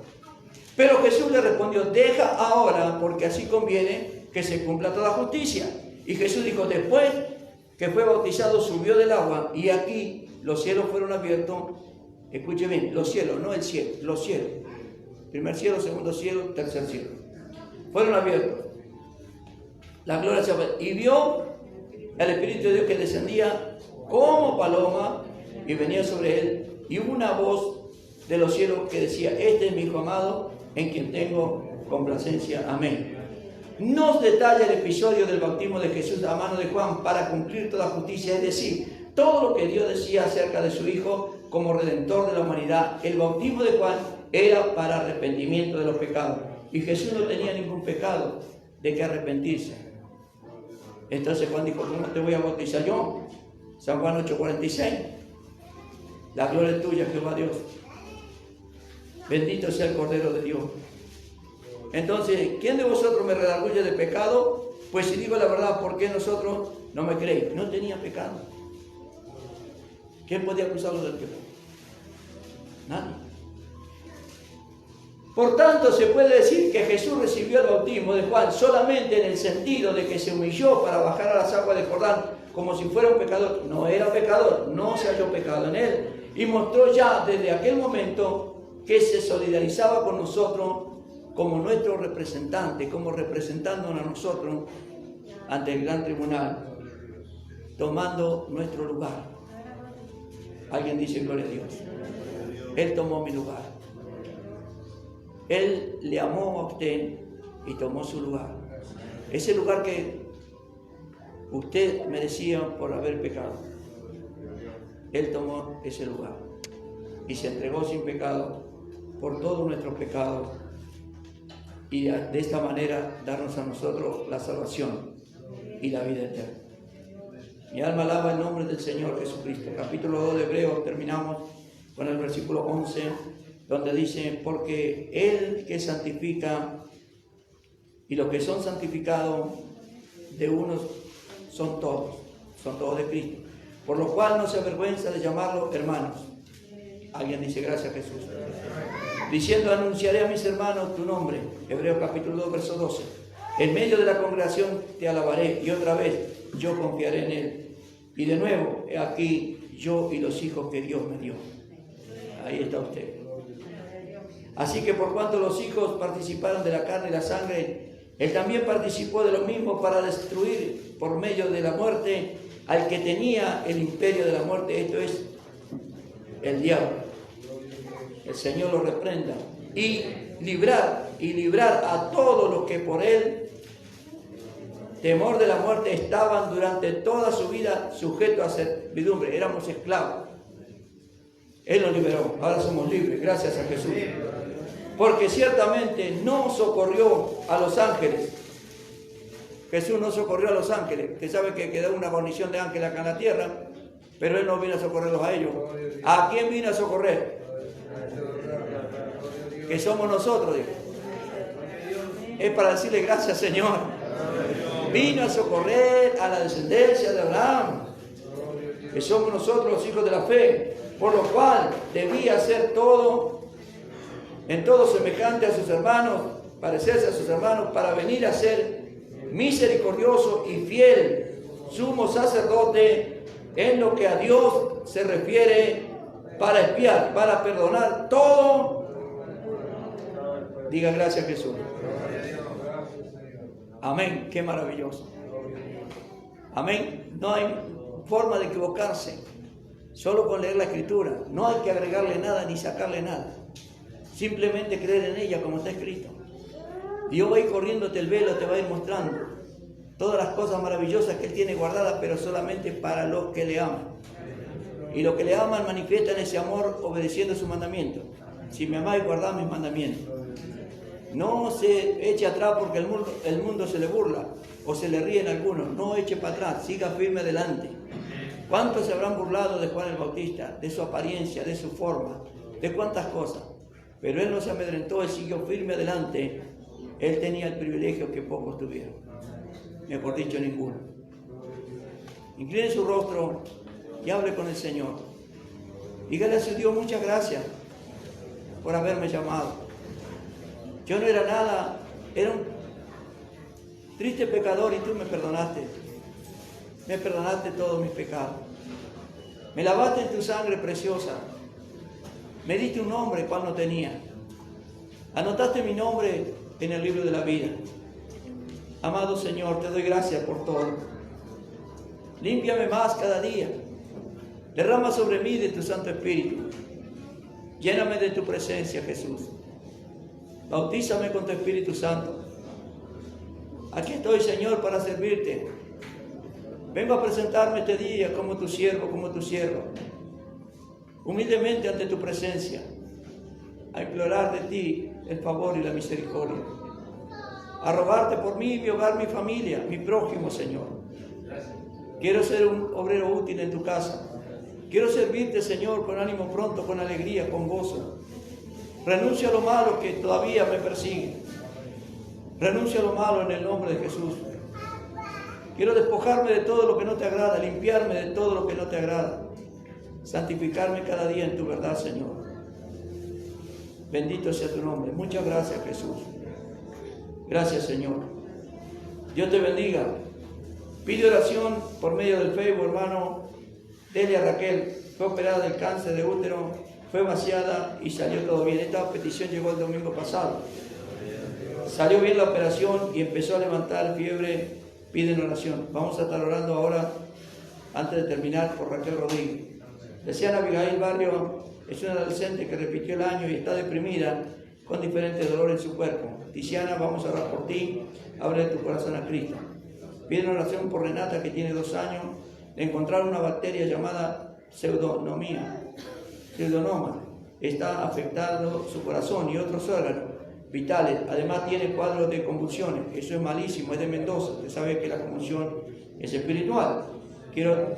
A: Pero Jesús le respondió, deja ahora, porque así conviene que se cumpla toda justicia. Y Jesús dijo, después que fue bautizado, subió del agua, y aquí los cielos fueron abiertos. Escuche bien, los cielos, no el cielo, los cielos. Primer cielo, segundo cielo, tercer cielo. Fueron abiertos. La gloria se fue. Y vio el Espíritu de Dios que descendía como paloma y venía sobre él. Y hubo una voz de los cielos que decía, este es mi Hijo amado, en quien tengo complacencia. Amén. Nos detalla el episodio del bautismo de Jesús a mano de Juan para cumplir toda justicia, es decir, todo lo que Dios decía acerca de su Hijo como Redentor de la humanidad. El bautismo de Juan era para arrepentimiento de los pecados. Y Jesús no tenía ningún pecado de que arrepentirse. Entonces Juan dijo, ¿cómo te voy a bautizar yo? San Juan 8:46. La gloria es tuya, Jehová Dios. Bendito sea el Cordero de Dios. Entonces, ¿quién de vosotros me redarguye de pecado? Pues si digo la verdad, ¿por qué nosotros no me creéis? No tenía pecado. ¿Quién podía acusarlo del pecado? Nadie. Por tanto, se puede decir que Jesús recibió el bautismo de Juan solamente en el sentido de que se humilló para bajar a las aguas de Jordán como si fuera un pecador. No era pecador, no se halló pecado en él. Y mostró ya desde aquel momento que se solidarizaba con nosotros como nuestro representante, como representándonos a nosotros ante el gran tribunal, tomando nuestro lugar. Alguien dice gloria a Dios. Él tomó mi lugar. Él le amó a usted y tomó su lugar. Ese lugar que usted merecía por haber pecado. Él tomó ese lugar y se entregó sin pecado por todos nuestros pecados y de esta manera darnos a nosotros la salvación y la vida eterna. Mi alma alaba el nombre del Señor Jesucristo. Capítulo 2 de Hebreos, terminamos con el versículo 11, donde dice, porque Él que santifica y los que son santificados de unos son todos de Cristo, por lo cual no se avergüenza de llamarlos hermanos. Alguien dice gracias Jesús. Diciendo, anunciaré a mis hermanos tu nombre. Hebreos capítulo 2, verso 12. En medio de la congregación te alabaré, y otra vez yo confiaré en Él. Y de nuevo, he aquí yo y los hijos que Dios me dio. Ahí está usted. Así que por cuanto los hijos participaron de la carne y la sangre, Él también participó de lo mismo para destruir por medio de la muerte al que tenía el imperio de la muerte, esto es el diablo. El Señor lo reprenda. Y librar a todos los que por Él, temor de la muerte, estaban durante toda su vida sujetos a servidumbre. Éramos esclavos. Él nos liberó. Ahora somos libres, gracias a Jesús. Porque ciertamente no socorrió a los ángeles. Jesús no socorrió a los ángeles, que sabe que quedó una guarnición de ángeles acá en la tierra, pero Él no vino a socorrerlos a ellos. ¿A quién vino a socorrer? Que somos nosotros, dijo. Es para decirle gracias, Señor. Vino a socorrer a la descendencia de Abraham, que somos nosotros los hijos de la fe, por lo cual debía ser en todo semejante a sus hermanos, parecerse a sus hermanos, para venir a ser misericordioso y fiel, sumo sacerdote en lo que a Dios se refiere, para expiar, para perdonar todo. Diga gracias Jesús. Amén, qué maravilloso. Amén, no hay forma de equivocarse, solo con leer la Escritura. No hay que agregarle nada ni sacarle nada. Simplemente creer en ella como está escrito. Dios va a ir corriéndote el velo, te va a ir mostrando todas las cosas maravillosas que Él tiene guardadas, pero solamente para los que le aman. Y los que le aman manifiestan ese amor obedeciendo sus mandamientos. Si me amáis, guardad mis mandamientos. No se eche atrás porque el mundo se le burla o se le ríe en algunos. No eche para atrás, siga firme adelante. ¿Cuántos se habrán burlado de Juan el Bautista, de su apariencia, de su forma, de cuántas cosas? Pero él no se amedrentó, él siguió firme adelante. Él tenía el privilegio que pocos tuvieron. Mejor dicho, ninguno. Incline su rostro y hable con el Señor. Dígale a su Dios muchas gracias por haberme llamado. Yo no era nada, era un triste pecador y tú me perdonaste. Me perdonaste todos mis pecados. Me lavaste en tu sangre preciosa. Me diste un nombre cual no tenía. Anotaste mi nombre en el libro de la vida. Amado Señor, te doy gracias por todo. Límpiame más cada día. Derrama sobre mí de tu Santo Espíritu. Lléname de tu presencia, Jesús. Bautízame con tu Espíritu Santo. Aquí estoy, Señor, para servirte. Vengo a presentarme este día como tu siervo, como tu sierva, humildemente ante tu presencia, a implorar de ti el favor y la misericordia, a rogarte por mí, mi hogar, mi familia, mi prójimo, Señor. Quiero ser un obrero útil en tu casa. Quiero servirte, Señor, con ánimo pronto, con alegría, con gozo. Renuncio a lo malo que todavía me persigue. Renuncio a lo malo en el nombre de Jesús. Quiero despojarme de todo lo que no te agrada, limpiarme de todo lo que no te agrada, santificarme cada día en tu verdad, Señor. Bendito sea tu nombre. Muchas gracias, Jesús. Gracias, Señor. Dios te bendiga. Pide oración por medio del Facebook, hermano. Delia Raquel fue operada del cáncer de útero, fue vaciada y salió todo bien. Esta petición llegó el domingo pasado. Salió bien la operación y empezó a levantar fiebre. Piden oración. Vamos a estar orando ahora, antes de terminar, por Raquel Rodríguez. Decían Abigail Barrio, es una adolescente que repitió el año y está deprimida con diferentes dolores en su cuerpo. Tiziana, vamos a orar por ti. Abre tu corazón a Cristo. Piden oración por Renata, que tiene 2 años. Le encontraron una bacteria llamada pseudonoma. Está afectando su corazón y otros órganos vitales. Además tiene cuadros de convulsiones. Eso es malísimo, es de Mendoza. Usted sabe que la convulsión es espiritual. Quiero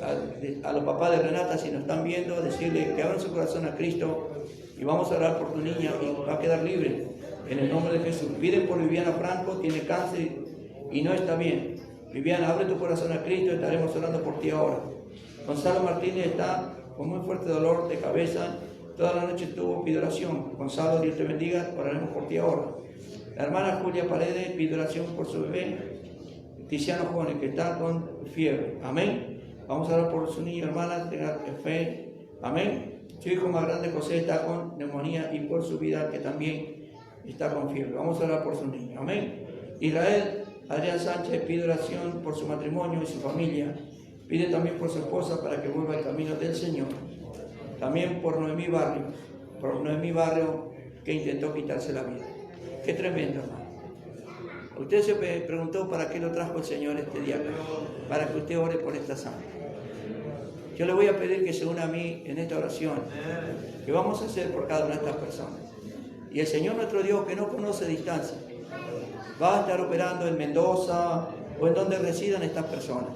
A: a los papás de Renata, si nos están viendo, decirles que abran su corazón a Cristo y vamos a orar por tu niña y va a quedar libre en el nombre de Jesús. Piden por Viviana Franco, tiene cáncer y no está bien. Viviana, abre tu corazón a Cristo, estaremos orando por ti ahora. Gonzalo Martínez está con muy fuerte dolor de cabeza, toda la noche pide oración. Gonzalo, Dios te bendiga, oraremos por ti ahora. La hermana Julia Paredes pide oración por su bebé, Tiziano Jones, que está con fiebre. Amén. Vamos a orar por su niño, hermana, tenga fe. Amén. Su hijo más grande, José, está con neumonía y por su vida, que también está con fiebre. Vamos a orar por su niño. Amén. Israel Adrián Sánchez pide oración por su matrimonio y su familia. Pide también por su esposa para que vuelva al camino del Señor. También por Noemí Barrio, que intentó quitarse la vida. Qué tremendo, hermano. Usted se preguntó para qué lo trajo el Señor este día, para que usted ore por esta sangre. Yo le voy a pedir que se una a mí en esta oración, que vamos a hacer por cada una de estas personas. Y el Señor nuestro Dios, que no conoce distancia, va a estar operando en Mendoza o en donde residan estas personas.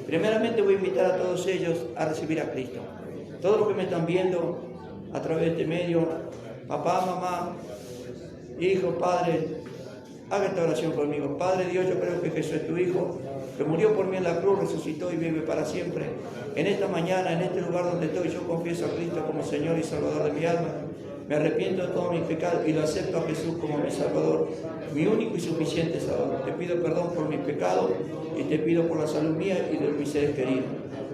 A: Primeramente voy a invitar a todos ellos a recibir a Cristo. Todos los que me están viendo a través de este medio, papá, mamá, hijo, padre, haga esta oración conmigo. Padre Dios, yo creo que Jesús es tu Hijo, que murió por mí en la cruz, resucitó y vive para siempre. En esta mañana, en este lugar donde estoy, yo confieso a Cristo como Señor y Salvador de mi alma. Me arrepiento de todos mis pecados y lo acepto a Jesús como mi Salvador, mi único y suficiente Salvador. Te pido perdón por mis pecados y te pido por la salud mía y de mis seres queridos.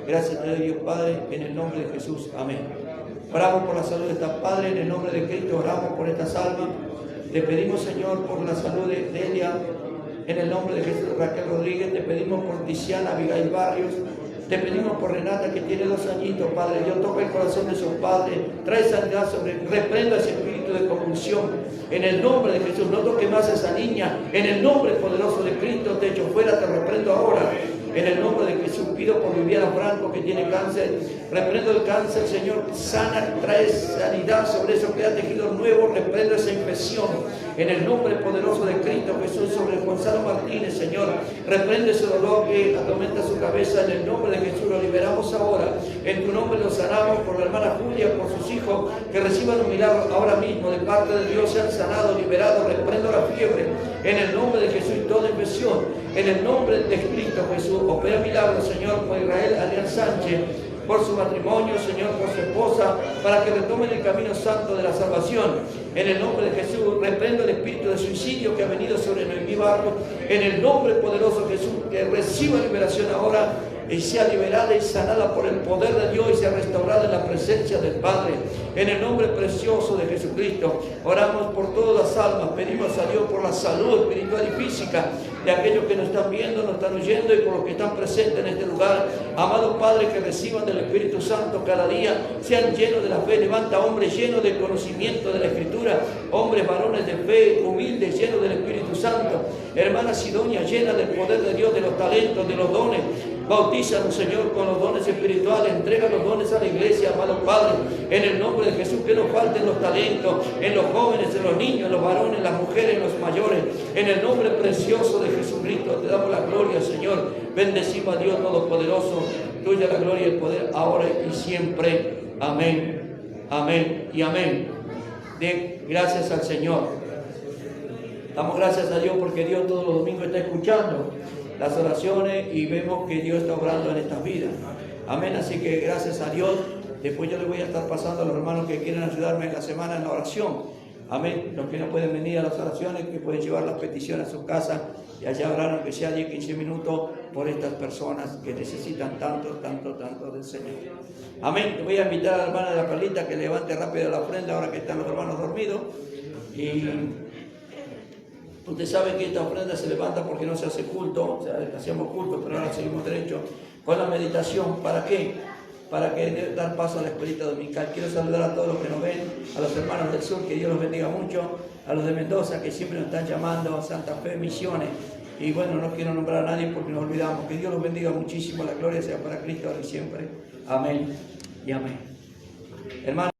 A: Gracias te doy, Dios Padre, en el nombre de Jesús. Amén. Oramos por la salud de esta Padre, en el nombre de Cristo, oramos por estas almas. Te pedimos, Señor, por la salud de Delia, en el nombre de Jesús. Raquel Rodríguez, te pedimos por Tiziana Abigail Barrios, te pedimos por Renata, que tiene 2 añitos, Padre. Dios, toca el corazón de sus padres, trae sanidad sobre, reprenda ese espíritu de convulsión, en el nombre de Jesús. No toque más a esa niña, en el nombre poderoso de Cristo, te echo fuera, te reprendo ahora. En el nombre de Jesús, pido por Viviana Franco, que tiene cáncer. Reprendo el cáncer, Señor, sana, trae sanidad sobre eso, crea tejidos nuevos, reprendo esa infección. En el nombre poderoso de Cristo Jesús, sobre Gonzalo Martínez, Señor, reprende ese dolor que atormenta su cabeza. En el nombre de Jesús lo liberamos ahora. En tu nombre lo sanamos por la hermana Julia, por sus hijos, que reciban un milagro ahora mismo de parte de Dios, sean sanados, liberados. Reprendo la fiebre. En el nombre de Jesús y toda infección. En el nombre de Cristo Jesús, opera milagros, Señor, por Israel Adrián Sánchez, por su matrimonio, Señor, por su esposa, para que retomen el camino santo de la salvación. En el nombre de Jesús, reprendo el espíritu de suicidio que ha venido sobre Noemí Barrio. En el nombre poderoso de Jesús, que reciba liberación ahora y sea liberada y sanada por el poder de Dios y sea restaurada en la presencia del Padre. En el nombre precioso de Jesucristo, oramos por todas las almas, pedimos a Dios por la salud espiritual y física de aquellos que nos están viendo, nos están oyendo y por los que están presentes en este lugar. Amado Padre, que reciban del Espíritu Santo cada día, sean llenos de la fe. Levanta hombres llenos del conocimiento de la Escritura, hombres varones de fe, humildes, llenos del Espíritu Santo. Hermana Sidonia, llena del poder de Dios, de los talentos, de los dones. Bautízanos, Señor, con los dones espirituales. Entrega los dones a la iglesia, amado Padre, en el nombre de Jesús. Que no falten los talentos en los jóvenes, en los niños, en los varones, en las mujeres, en los mayores. En el nombre precioso de Jesucristo te damos la gloria, Señor. Bendecimos a Dios Todopoderoso. Tuya la gloria y el poder, ahora y siempre. Amén, amén y amén. Den gracias al Señor. Damos gracias a Dios porque Dios todos los domingos está escuchando las oraciones y vemos que Dios está obrando en estas vidas. Amén, así que gracias a Dios. Después yo les voy a estar pasando a los hermanos que quieren ayudarme en la semana en la oración. Amén, los que no pueden venir a las oraciones, que pueden llevar las peticiones a su casa y allá orar, aunque sea 10-15 minutos, por estas personas que necesitan tanto del Señor. Amén, te voy a invitar a la hermana de la Perlita que levante rápido la ofrenda ahora que están los hermanos dormidos. Y usted sabe que esta ofrenda se levanta porque no se hace culto, o sea, hacíamos culto, pero ahora seguimos derecho con la meditación. ¿Para qué? Para que dar paso a la escuelita dominical. Quiero saludar a todos los que nos ven, a los hermanos del sur, que Dios los bendiga mucho, a los de Mendoza, que siempre nos están llamando, a Santa Fe, Misiones, y bueno, no quiero nombrar a nadie porque nos olvidamos. Que Dios los bendiga muchísimo, la gloria sea para Cristo ahora y siempre. Amén y amén. Hermanos.